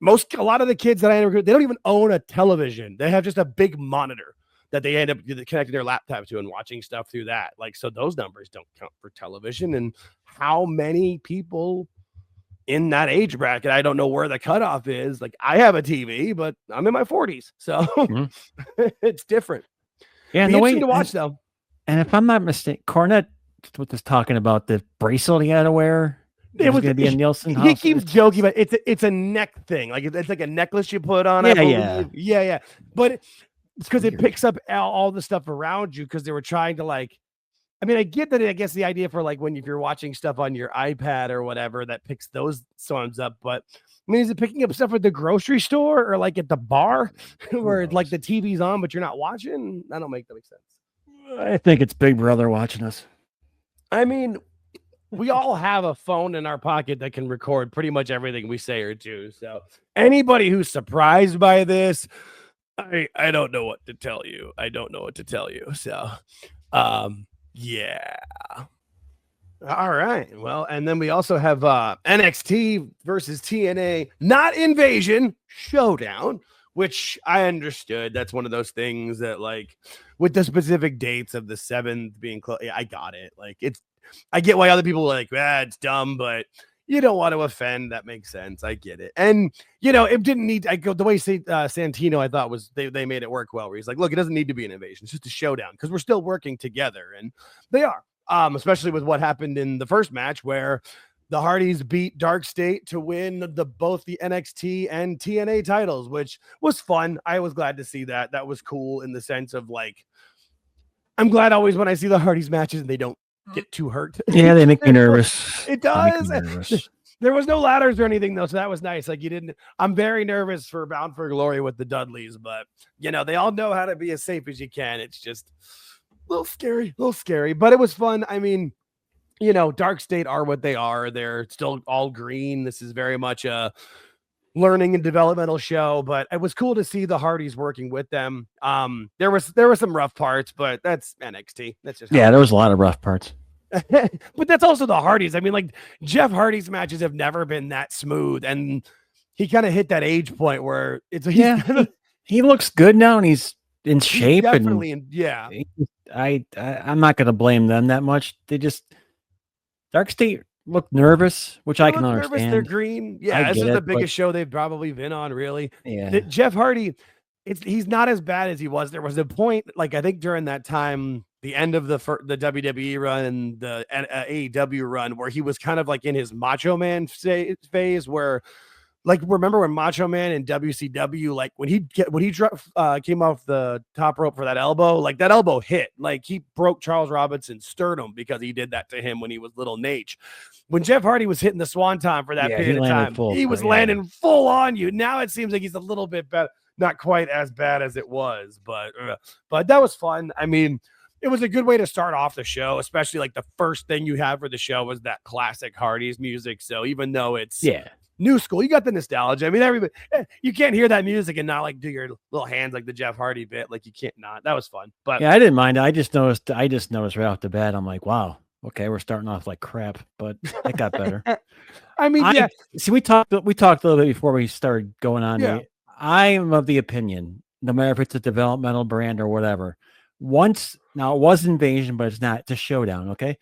A lot of the kids that I recruit, they don't even own a television. They have just a big monitor that they end up connecting their laptop to and watching stuff through that. Like, so those numbers don't count for television. And how many people in that age bracket, I don't know where the cutoff is. Like, I have a TV, but I'm in my 40s. So it's different.
Yeah.
Be interesting to watch though.
And if I'm not mistaken, Cornette was talking about the bracelet he had to wear. It was going to be a Nielsen.
He keeps joking, but it's a neck thing. Like it's like a necklace you put on. Yeah. But it's because it picks up all the stuff around you, because they were trying to like, I mean, I get that. I guess the idea for like if you're watching stuff on your iPad or whatever, that picks those songs up. But I mean, is it picking up stuff at the grocery store or like at the bar where like the TV's on, but you're not watching? That don't make sense.
I think it's Big Brother watching us.
I mean, we all have a phone in our pocket that can record pretty much everything we say or do. So anybody who's surprised by this, I don't know what to tell you. So, yeah. All right. Well, and then we also have NXT versus TNA, not Invasion, Showdown, which I understood. That's one of those things that, like, with the specific dates of the 7th being close, yeah, I got it. Like, I get why other people are like, it's dumb, but you don't want to offend. That makes sense. I get it. And, it didn't need, the way Santino, I thought they made it work well, where he's like, look, it doesn't need to be an invasion. It's just a showdown because we're still working together. And they are. Especially with what happened in the first match where the Hardys beat Dark State to win both the NXT and TNA titles, which was fun. I was glad to see that. That was cool in the sense of, like, I'm glad always when I see the Hardys matches and they don't get too hurt.
Yeah, they make me nervous.
It does. There was no ladders or anything though, so that was nice. Like, I'm very nervous for Bound for Glory with the Dudleys, but they all know how to be as safe as you can. It's just a little scary, but it was fun. I mean, Dark State are what they are. They're still all green. This is very much a learning and developmental show, but it was cool to see the Hardys working with them. There were some rough parts, but that's NXT. That's just
there was a lot of rough parts.
But that's also the Hardys. I mean, like, Jeff Hardy's matches have never been that smooth, and he kind of hit that age point where
he looks good now, and he's in shape. I'm not going to blame them that much. Dark State looked nervous, which I can understand. Nervous,
they're green. Yeah, this is the biggest show they've probably been on, really.
Yeah.
Jeff Hardy, he's not as bad as he was. There was a point, like, I think during that time, the end of the WWE run and the AEW run, where he was kind of like in his Macho Man phase, where, like, remember when Macho Man in WCW, like, when he came off the top rope for that elbow, like, that elbow hit, like, he broke Charles Robinson's sternum because he did that to him when he was little Nate. When Jeff Hardy was hitting the swanton for that period of time, he was landing full on you. Now it seems like he's a little bit better, not quite as bad as it was, but that was fun. I mean, it was a good way to start off the show, especially, like, the first thing you have for the show was that classic Hardys music. So even though it's new school, you got the nostalgia. I mean, everybody, you can't hear that music and not, like, do your little hands like the Jeff Hardy bit. Like, you can't not. That was fun. But
yeah, I didn't mind it. I just noticed right off the bat. I'm like, wow, okay, we're starting off like crap, but it got better.
I mean,
See, we talked a little bit before we started going on. Yeah. I am of the opinion, no matter if it's a developmental brand or whatever, now it was Invasion, but it's not. It's a Showdown. Okay,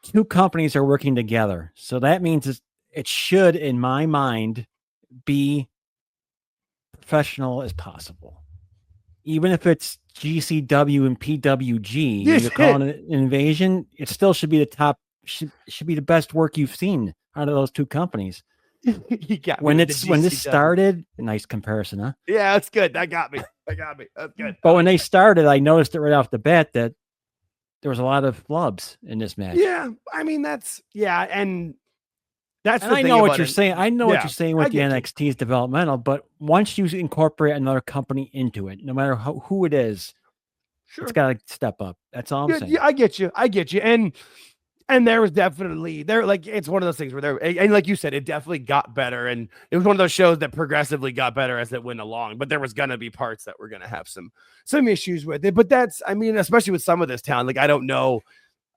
2 companies are working together, so that means it should, in my mind, be professional as possible. Even if it's GCW and PWG, you're calling it Invasion, it still should be the top, should be the best work you've seen out of those 2 companies. When this started, nice comparison, huh?
Yeah, that's good. That got me. That's good.
But when they started, I noticed it right off the bat that there was a lot of flubs in this match.
Yeah, I mean, and
I know what you're saying. I know what you're saying with the NXT's developmental, but once you incorporate another company into it, no matter who it is, it's got to step up. That's all I'm saying.
Yeah, I get you. And there was definitely like, it's one of those things where and like you said, it definitely got better, and it was one of those shows that progressively got better as it went along. But there was gonna be parts that were gonna have some issues with it. But that's, I mean, especially with some of this talent, like, I don't know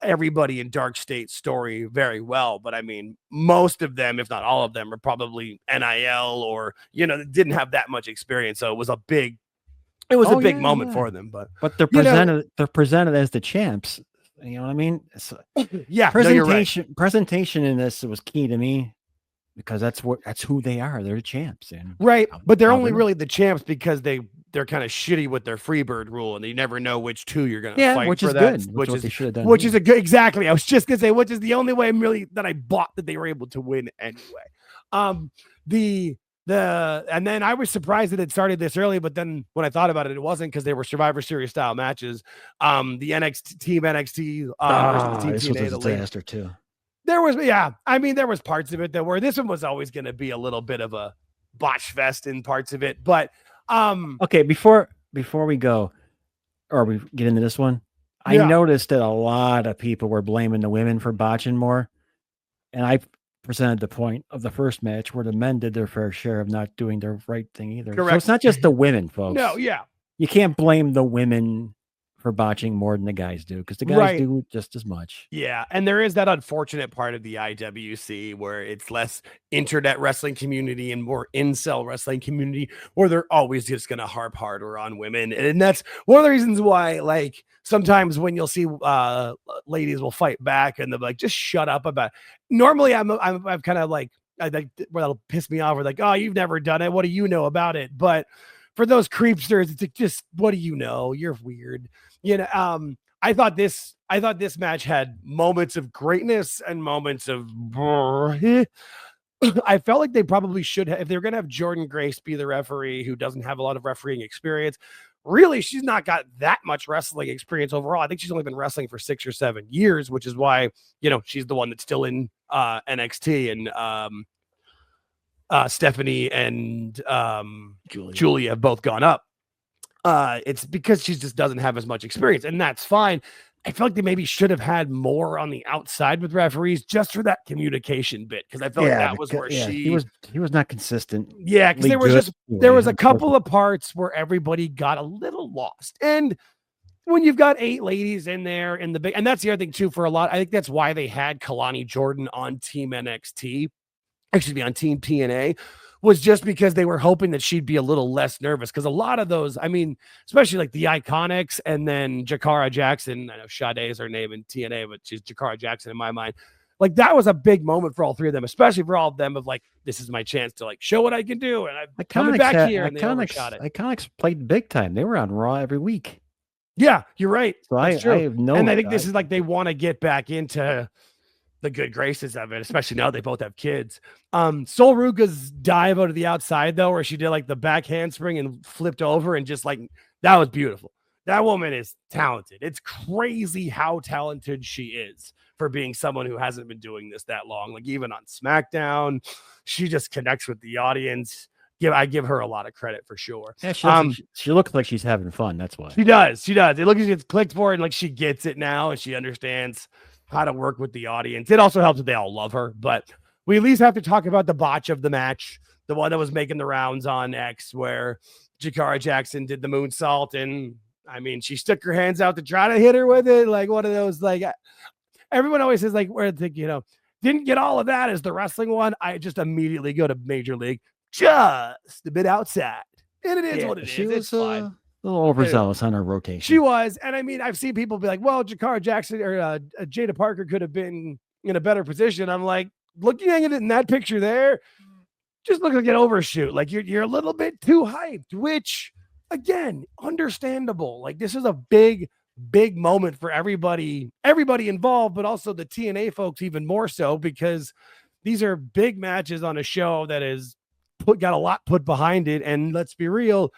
everybody in Dark State's story very well, but I mean, most of them, if not all of them, are probably NIL or didn't have that much experience. So it was a big moment for them. But
they're presented as the champs. You know what I mean? Presentation in this was key to me, because that's who they are. They're the champs,
right? But they're only really the champs because they're kind of shitty with their Freebird rule, and you never know which 2 you're going to fight.
Which
for
is
that,
good. Which is they should have done.
Which is a good, exactly. I was just going to say, which is the only way that I bought that they were able to win anyway. And then I was surprised that it started this early, but then when I thought about it, it wasn't, because they were Survivor Series style matches. The NXT versus the
this was a disaster too.
There was, I mean, there was parts of it that were, this one was always going to be a little bit of a botch fest in parts of it, but
okay, before we go, or we get into this one, I noticed that a lot of people were blaming the women for botching more, and I presented the point of the first match where the men did their fair share of not doing their right thing either.
Correct.
So it's not just the women, folks.
No,
you can't blame the women for botching more than the guys do, because the guys do just as much.
Yeah, and there is that unfortunate part of the IWC where it's less internet wrestling community and more incel wrestling community, where they're always just going to harp harder on women. And that's one of the reasons why, like, sometimes when you'll see ladies will fight back and they're like, just shut up about it. Normally I'm kind of like, I think where that'll piss me off. We're like, oh, you've never done it. What do you know about it? But for those creepsters, it's like, just, what do you know? You're weird. You know, I thought this match had moments of greatness and moments of I felt like they probably should have, if they're going to have Jordan Grace be the referee who doesn't have a lot of refereeing experience. Really, she's not got that much wrestling experience overall. I think she's only been wrestling for 6 or 7 years, which is why, you know, she's the one that's still in NXT, and Stephanie and Julia have both gone up. It's because she just doesn't have as much experience, and that's fine. I feel like they maybe should have had more on the outside with referees just for that communication bit, because I felt like that was where he was not consistent. Yeah, because there was a couple of parts where everybody got a little lost, and when you've got 8 ladies in there in the big, and that's the other thing too for a lot. I think that's why they had Kalani Jordan on Team NXT, excuse me, on Team TNA. Was just because they were hoping that she'd be a little less nervous. Because a lot of those, I mean, especially like the Iconics and then Jakara Jackson. I know Sade is her name in TNA, but she's Jakara Jackson in my mind. Like, that was a big moment for all 3 of them, especially for all of them of like, this is my chance to like show what I can do. And I'm coming back here. And
Iconics played big time. They were on Raw every week.
Yeah, you're right.
So I have no.
And I think this is like, they want to get back into the good graces of it, especially now they both have kids. Sol Ruka's dive out of the outside, though, where she did like the back handspring and flipped over, and just like, that was beautiful. That woman is talented. It's crazy how talented she is for being someone who hasn't been doing this that long. Like, even on SmackDown, she just connects with the audience. I give her a lot of credit for sure.
Yeah, she looks like she's having fun. That's why
she does. It looks like she gets clicked for it, and like she gets it now, and she understands how to work with the audience. It also helps that they all love her, but we at least have to talk about the botch of the match, the one that was making the rounds on X, where Jakara Jackson did the moonsault, and I mean, she stuck her hands out to try to hit her with it, like one of those, like, everyone always says, like, where the, you know, didn't get all of that as the wrestling one. I just immediately go to Major League, just a bit outside, and it is what it is. It's fine.
A little overzealous on her rotation.
She was. And I mean, I've seen people be like, well, Jakara Jackson or Jada Parker could have been in a better position. I'm like, looking at it in that picture there, just look like an overshoot. Like, you're a little bit too hyped, which, again, understandable. Like, this is a big moment for everybody involved, but also the TNA folks even more so, because these are big matches on a show that is got a lot put behind it. And let's be real,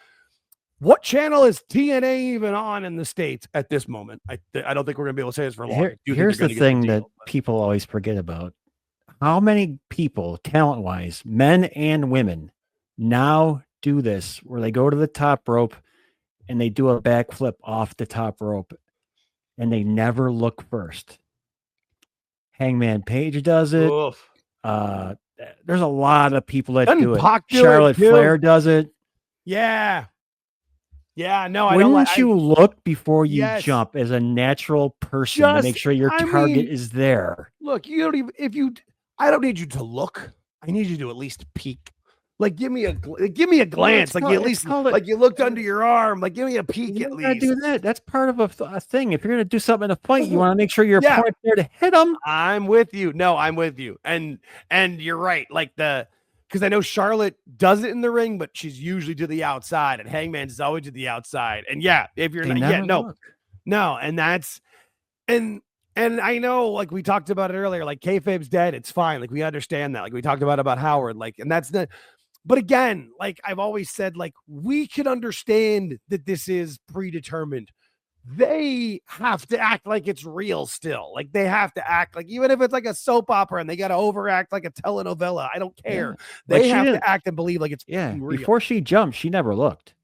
what channel is TNA even on in the States at this moment? I don't think we're going to be able to say this for long.
Here's the thing that people always forget about. How many people, talent-wise, men and women, now do this, where they go to the top rope and they do a backflip off the top rope, and they never look first. Hangman Page does it. There's a lot of people that do it. Charlotte Flair does it.
Yeah. Yeah, no, I
Wouldn't
don't like.
You look before you jump as a natural person to make sure your target is there.
Look, you don't even I don't need you to look. I need you to at least peek. Like, give me a glance. Like, you at least like you looked under your arm. Like, give me a peek at least.
Do that. That's part of a thing. If you're gonna do something in a fight, you want to make sure you're there to hit them.
I'm with you. No, I'm with you. And you're right. Like, because I know Charlotte does it in the ring, but she's usually to the outside, and Hangman's always to the outside. And if you're not, and that's and I know, like we talked about it earlier, like kayfabe's dead. It's fine. Like, we understand that. Like, we talked about Howard. Like, and that's the. But again, like I've always said, like, we can understand that this is predetermined. They have to act like it's real still. Like, they have to act like, even if it's like a soap opera and they got to overact like a telenovela, I don't care. Yeah. They have to act and believe like it's real.
Before she jumped, she never looked.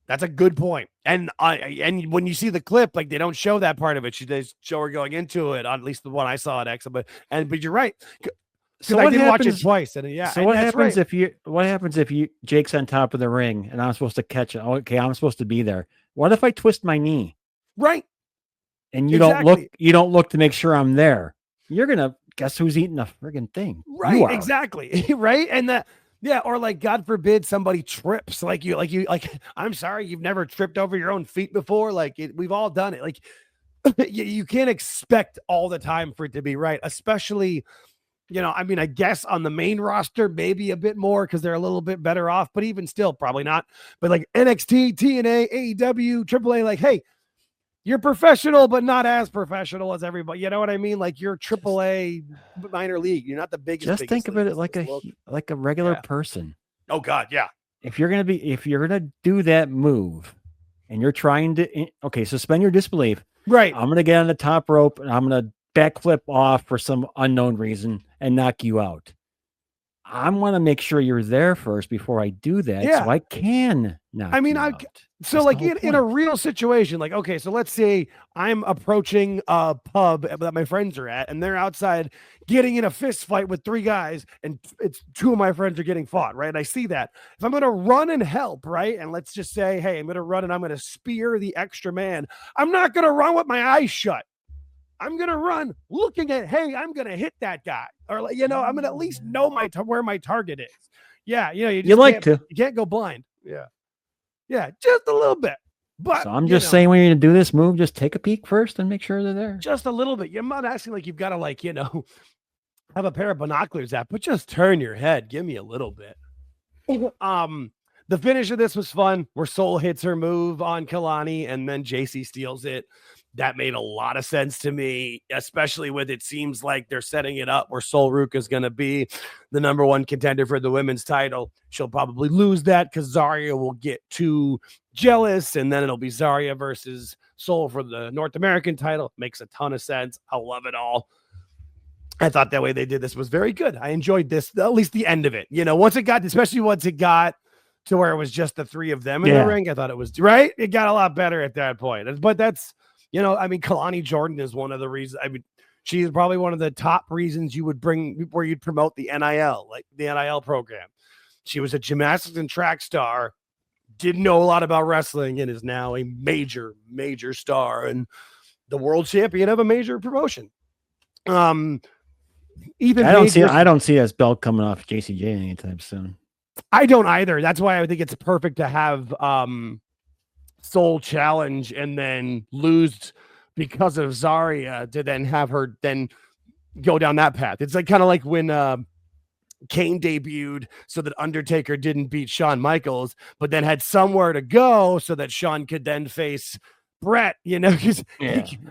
That's a good point. And when you see the clip, like, they don't show that part of it. They show her going into it, at least the one I saw at X. But you're right. So I did watch it twice. And
so what happens if Jake's on top of the ring and I'm supposed to catch it? Okay, I'm supposed to be there. What if I twist my knee?
Right.
And you don't look to make sure I'm there. You're going to guess who's eating the friggin' thing.
Right. Exactly. Right. And that, yeah. Or like, God forbid somebody trips like I'm sorry, you've never tripped over your own feet before. Like we've all done it. Like you can't expect all the time for it to be right, especially, I mean, I guess on the main roster, maybe a bit more because they're a little bit better off, but even still, probably not. But like NXT, TNA, AEW, AAA, like, hey, you're professional, but not as professional as everybody. You know what I mean? Like you're AAA minor league. You're not the biggest.
Just think of it like a regular person.
Oh God, yeah.
If you're gonna do that move, and you're trying to, suspend your disbelief.
Right.
I'm gonna get on the top rope and I'm gonna backflip off for some unknown reason and knock you out. I want to make sure you're there first before I do that, so I can knock you out.
So like in a real situation, like, okay, so let's say I'm approaching a pub that my friends are at, and they're outside getting in a fist fight with 3 guys, and it's 2 of my friends are getting fought, right? And I see that. If I'm going to run and help, right? And let's just say, hey, I'm going to run and I'm going to spear the extra man. I'm not going to run with my eyes shut. I'm going to run looking at, hey, I'm going to hit that guy. Or, I'm going to at least know where my target is. Yeah. You can't go blind. Yeah. Yeah. Just a little bit. But
so I'm just saying, when you do this move, just take a peek first and make sure they're there.
Just a little bit. You're not asking like you've got to have a pair of binoculars out, but just turn your head. Give me a little bit. The finish of this was fun, where Soul hits her move on Kalani and then JC steals it. That made a lot of sense to me, especially with it seems like they're setting it up where Sol Ruca is going to be the number 1 contender for the women's title. She'll probably lose that because Zarya will get too jealous, and then it'll be Zarya versus Sol for the North American title. Makes a ton of sense. I love it all. I thought that way they did this was very good. I enjoyed this, at least the end of it. Especially once it got to where it was just the 3 of them in the ring, I thought it was right. It got a lot better at that point. But that's, Kalani Jordan is one of the reasons. I mean, she is probably one of the top reasons you would bring where you'd promote the NIL, like the NIL program. She was a gymnastics and track star, didn't know a lot about wrestling, and is now a major, major star and the world champion of a major promotion. I
don't see this belt coming off JCJ anytime soon.
I don't either. That's why I think it's perfect to have Soul challenge and then lose because of Zarya to then have her then go down that path. It's like kind of like when Kane debuted so that Undertaker didn't beat Shawn Michaels, but then had somewhere to go so that Shawn could then face Brett, because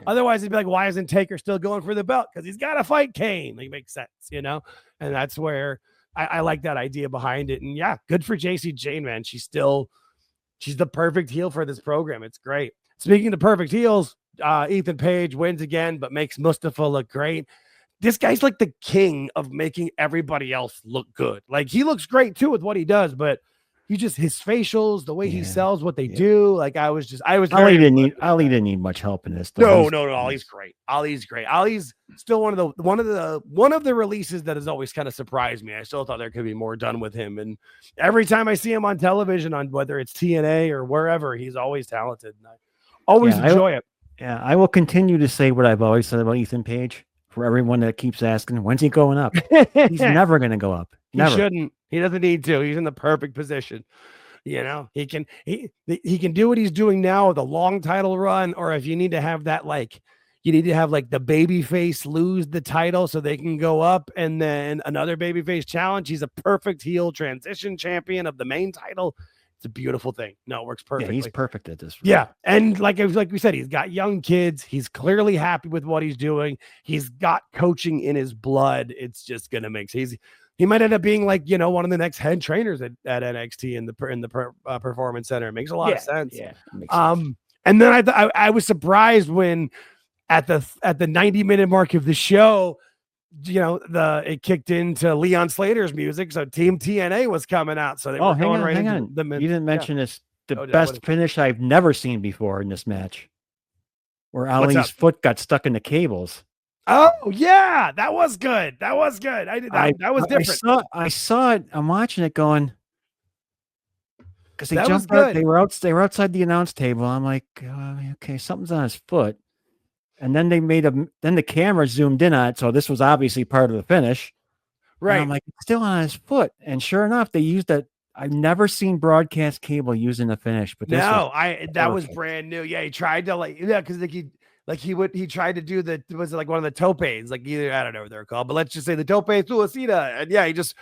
otherwise it'd be like, why isn't Taker still going for the belt? Because he's got to fight Kane. Like, makes sense, and that's where I like that idea behind it. And yeah, good for JC Jane, man. She's the perfect heel for this program. It's great. Speaking of perfect heels, Ethan Page wins again, but makes Mustafa look great. This guy's like the king of making everybody else look good. Like, he looks great too with what he does, but he just, his facials, the way he sells what they do. Like, Ali didn't need much help in this.
No.
Ali's great. Ali's great. Ali's still one of the releases that has always kind of surprised me. I still thought there could be more done with him. And every time I see him on television, on whether it's TNA or wherever, he's always talented. And I always enjoy it.
Yeah. I will continue to say what I've always said about Ethan Page for everyone that keeps asking, when's he going up? He's never going to go up. Never.
He shouldn't. He doesn't need to. He's in the perfect position. He can do what he's doing now with a long title run, or if you need to have that, like, you need to have like the baby face lose the title so they can go up and then another baby face challenge. He's a perfect heel transition champion of the main title. It's a beautiful thing. No, it works perfectly.
Yeah, he's perfect at this.
Yeah. And like we said, he's got young kids. He's clearly happy with what he's doing. He's got coaching in his blood. It's just going to make sense. He might end up being like, one of the next head trainers at NXT in the Performance Center. It makes a lot of sense.
Yeah. Makes sense.
And then I was surprised when at the 90-minute mark of the show, it kicked into Leon Slater's music. So Team TNA was coming out. So they were going right into the
You didn't mention this. The best finish I've never seen before in this match, where Ali's foot got stuck in the cables.
Oh yeah, that was good. That was good. That was different.
I saw it. I'm watching it going, because they jumped out. They were outside the announce table. I'm like, okay, something's on his foot. And then then the camera zoomed in on it. So this was obviously part of the finish.
Right.
And I'm like, it's still on his foot. And sure enough, they used that. I've never seen broadcast cable using the finish, but
that was brand new. Yeah, he tried to because he tried to do was it like one of the topes, like either I don't know what they're called, but let's just say the tope suicida, and yeah, he just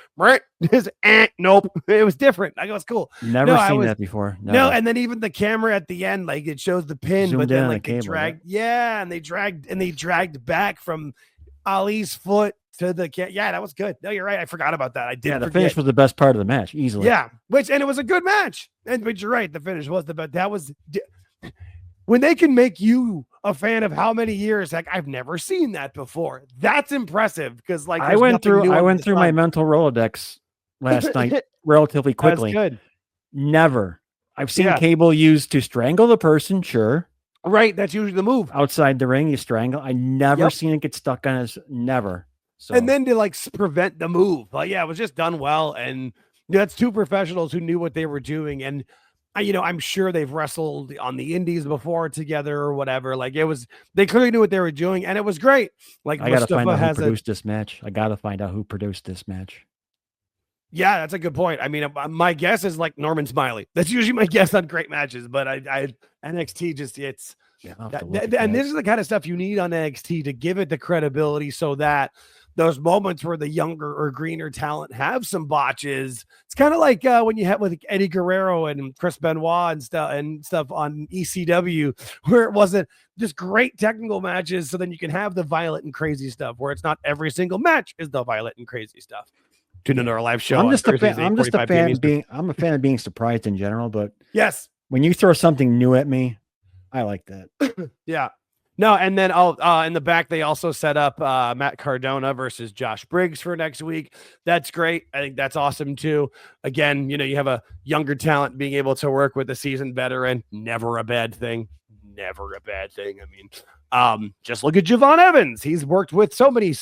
nope, it was different. I go, it's cool.
Never seen that before. Never.
No, and then even the camera at the end, like it shows the pin,
Zoomed
but then
like
they dragged, and they dragged back from Ali's foot to the that was good. No, you're right. I forgot about that. I did.
Yeah, the finish was the best part of the match, easily.
Yeah, and it was a good match. But you're right, the finish was the best. That was when they can make you a fan of how many years. Like I've never seen that before. That's impressive because like
I went through my mental Rolodex last night relatively quickly.
That's good.
Never. I've seen cable used to strangle the person. Sure.
Right. That's usually the move.
Outside the ring, you strangle. I never seen it get stuck on his. Never. So.
And then to like prevent the move. But yeah, it was just done well. And that's two professionals who knew what they were doing. And, I'm sure they've wrestled on the indies before together or whatever. Like they clearly knew what they were doing. And it was great. Like
I got to find out who produced this match. I got to find out who produced this match.
Yeah, that's a good point. I mean, my guess is like Norman Smiley. That's usually my guess on great matches. But NXT just, it's, and this is the kind of stuff you need on NXT to give it the credibility so that those moments where the younger or greener talent have some botches. It's kind of like when you had with Eddie Guerrero and Chris Benoit and stuff on ECW, where it wasn't just great technical matches. So then you can have the violent and crazy stuff where it's not every single match is the violent and crazy stuff. Tune into our live show.
I'm just a fan of being surprised in general, but
yes,
when you throw something new at me, I like that.
Yeah. No, and then in the back, they also set up Matt Cardona versus Josh Briggs for next week. That's great. I think that's awesome, too. Again, you have a younger talent being able to work with a seasoned veteran. Never a bad thing. Never a bad thing. I mean, just look at Javon Evans. He's worked with so many.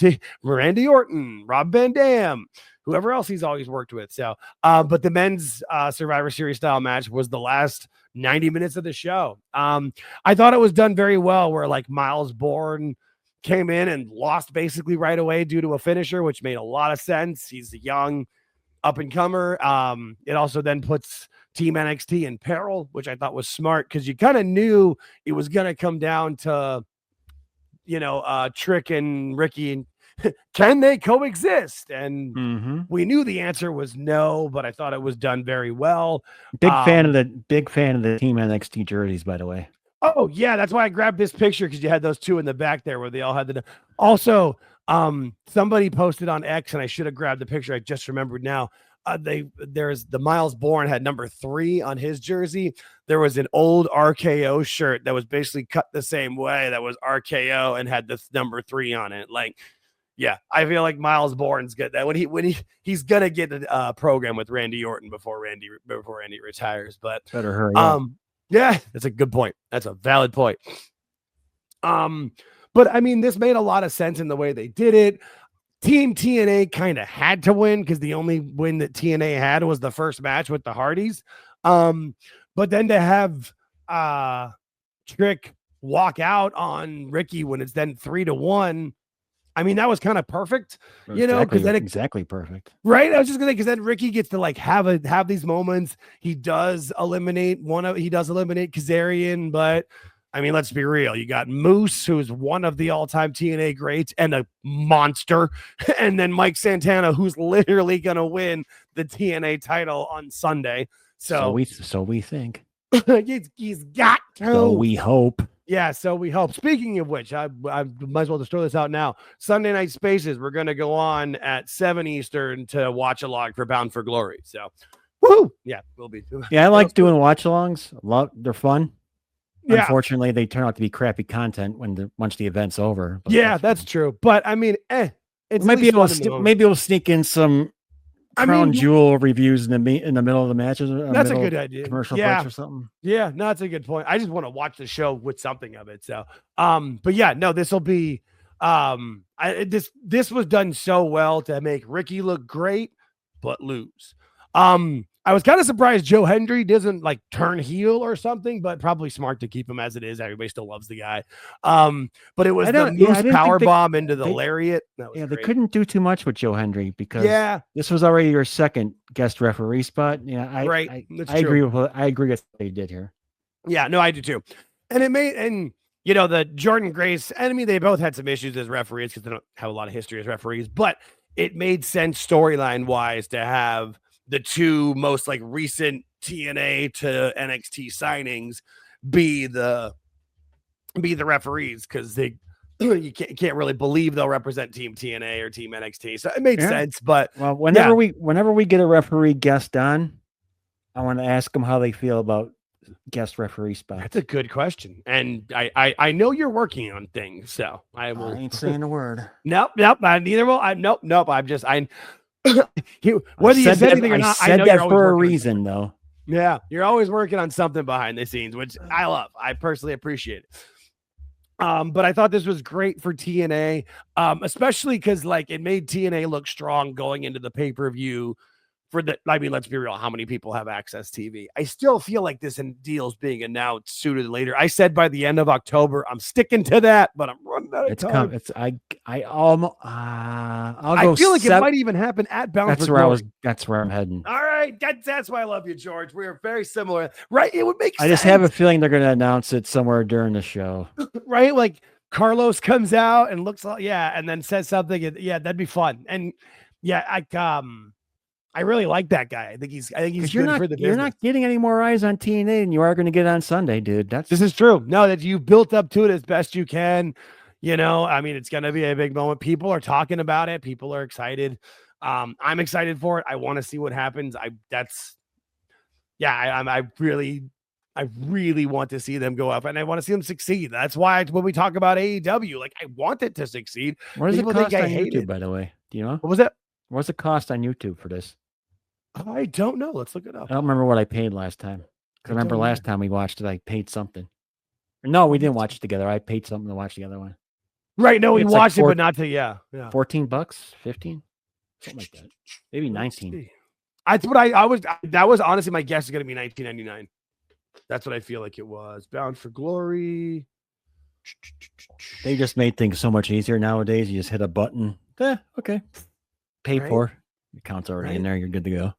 Randy Orton, Rob Van Dam, whoever else he's always worked with. So, but the men's Survivor Series style match was the last 90 minutes of the show. I thought it was done very well where like Miles Bourne came in and lost basically right away due to a finisher, which made a lot of sense. He's a young up and comer. It also then puts Team NXT in peril, which I thought was smart because you kind of knew it was going to come down to, Trick and Ricky and can they coexist? And we knew the answer was no, but I thought it was done very well.
Big fan of the Team NXT jerseys, by the way.
Oh yeah, that's why I grabbed this picture because you had those two in the back there where they all had the. Also, somebody posted on X, and I should have grabbed the picture. I just remembered now. There's the Miles Bourne had number 3 on his jersey. There was an old RKO shirt that was basically cut the same way. That was RKO and had this number 3 on it. Like. Yeah, I feel like Miles Bourne's good. That when he's gonna get a program with Randy Orton before Randy retires. But
better hurry up.
Yeah, that's a good point. That's a valid point. But I mean, this made a lot of sense in the way they did it. Team TNA kind of had to win because the only win that TNA had was the first match with the Hardys. But then to have Trick walk out on Ricky when it's then 3-1. I mean, that was kind of perfect, because then
exactly perfect,
right? I was just gonna say because then Ricky gets to like have these moments. He does eliminate Kazarian, but I mean, let's be real. You got Moose, who's one of the all-time TNA greats and a monster, and then Mike Santana, who's literally gonna win the TNA title on Sunday. So
we think
he's got to.
So we hope.
Yeah, so we hope. Speaking of which, I might as well just throw this out now. Sunday Night Spaces, we're going to go on at 7 Eastern to watch along for Bound for Glory. So, woo! Yeah, we'll be.
Yeah, I like doing watch-alongs. They're fun.
Yeah.
Unfortunately, they turn out to be crappy content once the event's over.
Yeah, that's true. But I mean,
it's maybe we'll sneak in some crown jewel reviews in the middle of the matches.
That's a good idea.
Commercial breaks or something.
Yeah, no, that's a good point. I just want to watch the show with something of it. So, but yeah, no, this will be, this was done so well to make Ricky look great, but lose. I was kind of surprised Joe Hendry doesn't like turn heel or something, but probably smart to keep him as it is. Everybody still loves the guy. But it was the moose power bomb into the lariat. That was
they couldn't do too much with Joe Hendry because this was already your second guest referee spot. Yeah, I agree with what they did here.
Yeah, no, I do too. And it made the Jordan Grace, and I mean they both had some issues as referees because they don't have a lot of history as referees, but it made sense storyline wise to have the two most like recent TNA to NXT signings be the referees because they you can't really believe they'll represent Team TNA or Team NXT. So it made sense. But
whenever we get a referee guest on, I want to ask them how they feel about guest referee spots.
That's a good question, and I know you're working on things, so I
ain't saying a word.
Nope. Neither will I. Nope. Whether you said anything or not,
I said that for a reason, though.
Yeah, you're always working on something behind the scenes, which I love. I personally appreciate it. But I thought this was great for TNA, especially because like it made TNA look strong going into the pay-per-view. Let's be real. How many people have Access TV? I still feel like this deal's being announced sooner than later. I said by the end of October. I'm sticking to that, but I'm running out of time.
I
feel like it might even happen at Bound for Glory.
That's where I'm heading.
All right, that's why I love you, George. We are very similar, right? It would make sense.
I just have a feeling they're going to announce it somewhere during the show,
right? Like Carlos comes out and looks like and then says something. Yeah, that'd be fun. And I really like that guy. I think he's good for the business.
You're not getting any more eyes on TNA than you are going to get on Sunday, dude.
This is true. No, that you built up to it as best you can. I mean, it's going to be a big moment. People are talking about it. People are excited. I'm excited for it. I want to see what happens. I really want to see them go up, and I want to see them succeed. That's why when we talk about AEW, like I want it to succeed.
What does it cost on YouTube, by the way? Do you know?
What was it?
What's the cost on YouTube for this?
I don't know. Let's look it up.
I don't remember what I paid last time. I remember last time we watched it, I paid something. No, we didn't watch it together. I paid something to watch the other one.
Right. No, we watched it, but not to,
$14, 15, something like that. Maybe 19.
That's what that was honestly my guess is going to be $19.99. That's what I feel like it was. Bound for Glory.
They just made things so much easier nowadays. You just hit a button. Okay. Paid for. Your account's already in there. You're good to go.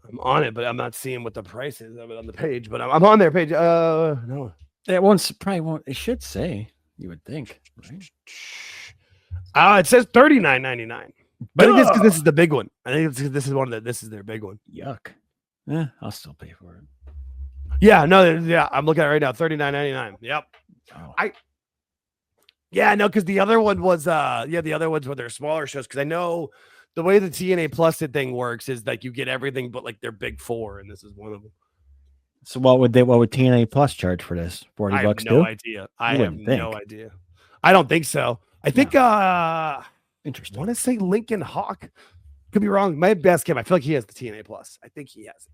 I'm on it, but I'm not seeing what the price is of it on the page. But I'm on their page. No,
it probably won't. It should say. You would think,
right? It says $39.99. But I think it's because this is the big one. I think it's this is this is their big one.
Yuck. I'll still pay for it.
Yeah, no, I'm looking at it right now. $39.99. Yep. Oh. Because the other one was the other ones were their smaller shows. Because I know the way the TNA Plus thing works is like you get everything but like their big four, and this is one of them.
So what would TNA Plus charge for this? $40
I have no idea. I have no idea. I don't think so. I think
interesting.
I want to say Lincoln Hawk. Could be wrong. My best guess. I feel like he has the TNA Plus. I think he has it.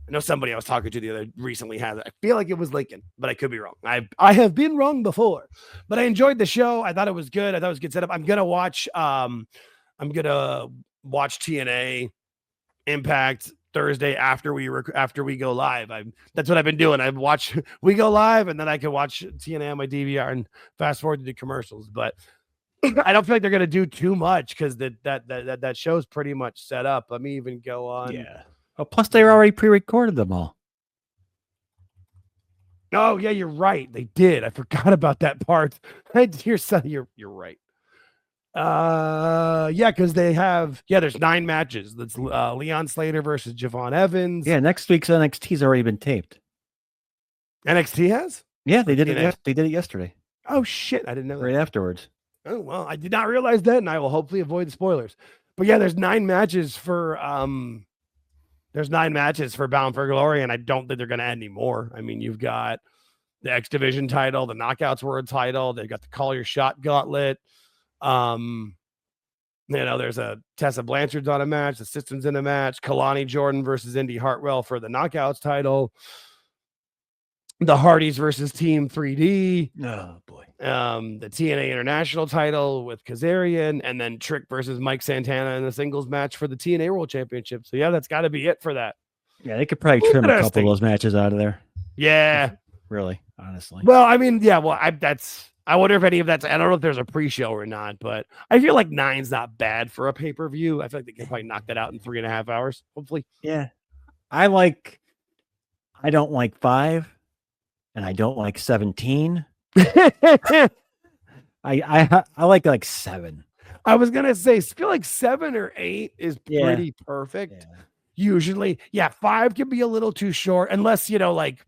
I know somebody I was talking to the other recently has it. I feel like it was Lincoln, but I could be wrong. I have been wrong before, but I enjoyed the show. I thought it was good. I thought it was a good setup. I'm gonna watch TNA Impact Thursday after we go live. That's what I've been doing. We go live, and then I can watch TNA on my DVR and fast forward to the commercials. But I don't feel like they're gonna do too much because that show's pretty much set up. Let me even go on.
Yeah. Oh, plus they already pre-recorded them all.
Oh yeah, you're right. They did. I forgot about that part. You're right. Because they have there's 9 matches. That's Leon Slater versus Javon Evans.
Yeah, next week's NXT's already been taped.
NXT has?
Yeah, they did it. They did it yesterday.
Oh shit, I didn't know that.
Right afterwards.
Oh well, I did not realize that, and I will hopefully avoid the spoilers. But yeah, there's 9 matches for Bound for Glory, and I don't think they're going to add any more. I mean, you've got the X Division title, the Knockouts World title. They've got the Call Your Shot Gauntlet. There's a Tessa Blanchard's on a match. The System's in a match. Kalani Jordan versus Indy Hartwell for the Knockouts title. The Hardys versus Team 3D.
Oh boy.
the TNA International title with Kazarian, and then Trick versus Mike Santana in a singles match for the TNA World Championship. So yeah, that's got to be it for that.
Yeah, they could probably trim a couple of those matches out of there.
Yeah,
really, honestly.
Well, I mean, yeah. Well, I wonder if any of that's. I don't know if there's a pre-show or not, but I feel like 9's not bad for a pay-per-view. I feel like they can probably knock that out in 3.5 hours, hopefully.
Yeah, I don't like 5, and I don't like 17. I like 7.
I was gonna say, feel like 7 or 8 is pretty perfect. Yeah. Usually, 5 can be a little too short, unless like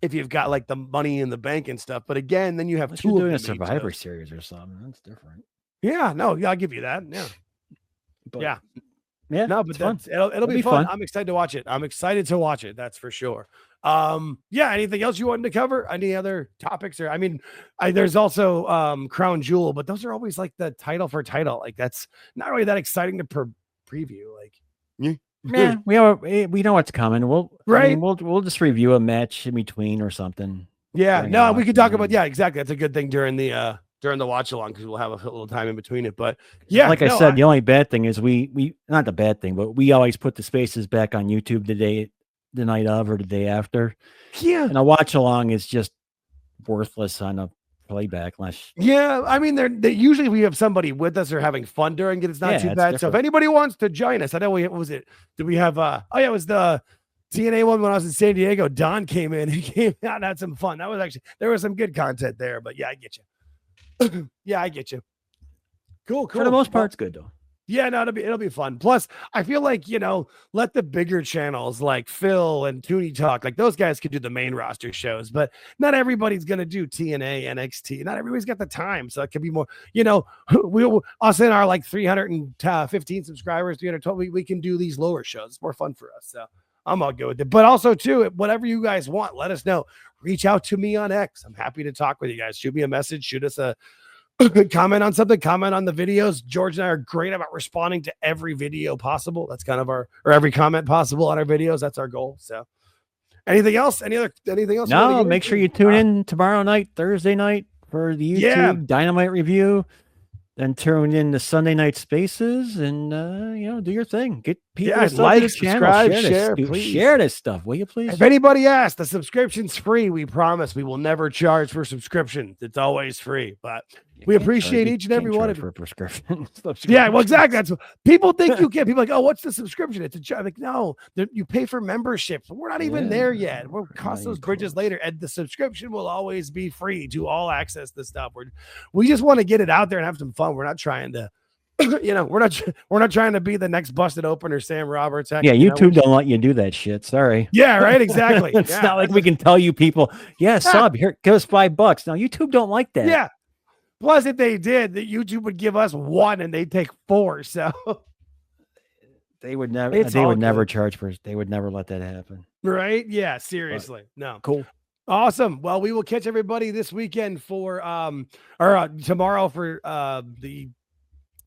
if you've got like the money in the bank and stuff. But again, then you have
unless
2
you're doing a Survivor Series or something. That's different.
Yeah, no, I'll give you that. Yeah,
but,
yeah.
No,
but it'll be fun. I'm excited to watch it. That's for sure. Anything else you wanted to cover? Any other topics? Or there's also Crown Jewel, but those are always like the title for title. Like that's not really that exciting to preview. Like,
yeah, we know what's coming. We'll just review a match in between or something.
Yeah, no, we could talk about exactly. That's a good thing during the watch along, because we'll have a little time in between it. But yeah,
like I said, the only bad thing is we not the bad thing, but we always put the spaces back on YouTube the night of or the day after.
Yeah,
and a watch along is just worthless on a playback.
They usually we have somebody with us or having fun during it. It's not too bad. Different. So if anybody wants to join us, I know what was it? Did we have it was the TNA one when I was in San Diego. Don came in. He came out and had some fun. That was there was some good content there. But yeah, I get you. I get you. Cool.
For the most part, it's good though.
Yeah, no, it'll be fun. Plus, I feel like, let the bigger channels like Phil and Toonie Talk, like those guys could do the main roster shows, but not everybody's going to do TNA, NXT. Not everybody's got the time. So it could be more, us in our like 315 subscribers, 312, we can do these lower shows. It's more fun for us. So I'm all good with it. But also too, whatever you guys want, let us know. Reach out to me on X. I'm happy to talk with you guys. Shoot me a message. Shoot us a comment on something, comment on the videos. George and I are great about responding to every video possible. That's kind of or every comment possible on our videos. That's our goal. So anything else? Anything else?
No, make sure you tune in tomorrow night, Thursday night for the YouTube Dynamite review. Then tune in to Sunday night spaces and do your thing. Get people
like, subscribe, share, please.
Share this stuff, will you please?
If anybody asks, the subscription's free. We promise we will never charge for subscriptions. It's always free. But we appreciate each and every one of you.
For a prescription.
Yeah, well, exactly. That's what people think you can. People are like, oh, what's the subscription? It's a job. Like, no, you pay for memberships. We're not even there yet. We'll cross those bridges later. And the subscription will always be free to all access the stuff. We just want to get it out there and have some fun. We're not trying to, we're not trying to be the next busted opener Sam Roberts.
YouTube don't let you do that shit. Sorry.
Yeah, right. Exactly.
It's not like we can tell you people, sub here, give us $5. Now YouTube don't like that.
Yeah. Plus, if they did, that YouTube would give us 1 and they'd take 4. So
they would never. They would never charge for. They would never let that happen.
Right? Yeah. Seriously. No.
Cool.
Awesome. Well, we will catch everybody this weekend for tomorrow for the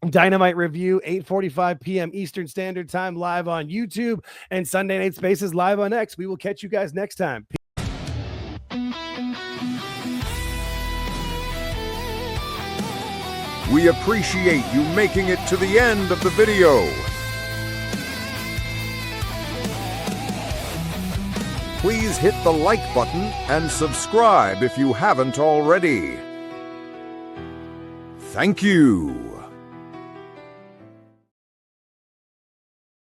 Dynamite review, 8:45 p.m. Eastern Standard Time, live on YouTube, and Sunday Night Spaces live on X. We will catch you guys next time.
We appreciate you making it to the end of the video. Please hit the like button and subscribe if you haven't already. Thank you.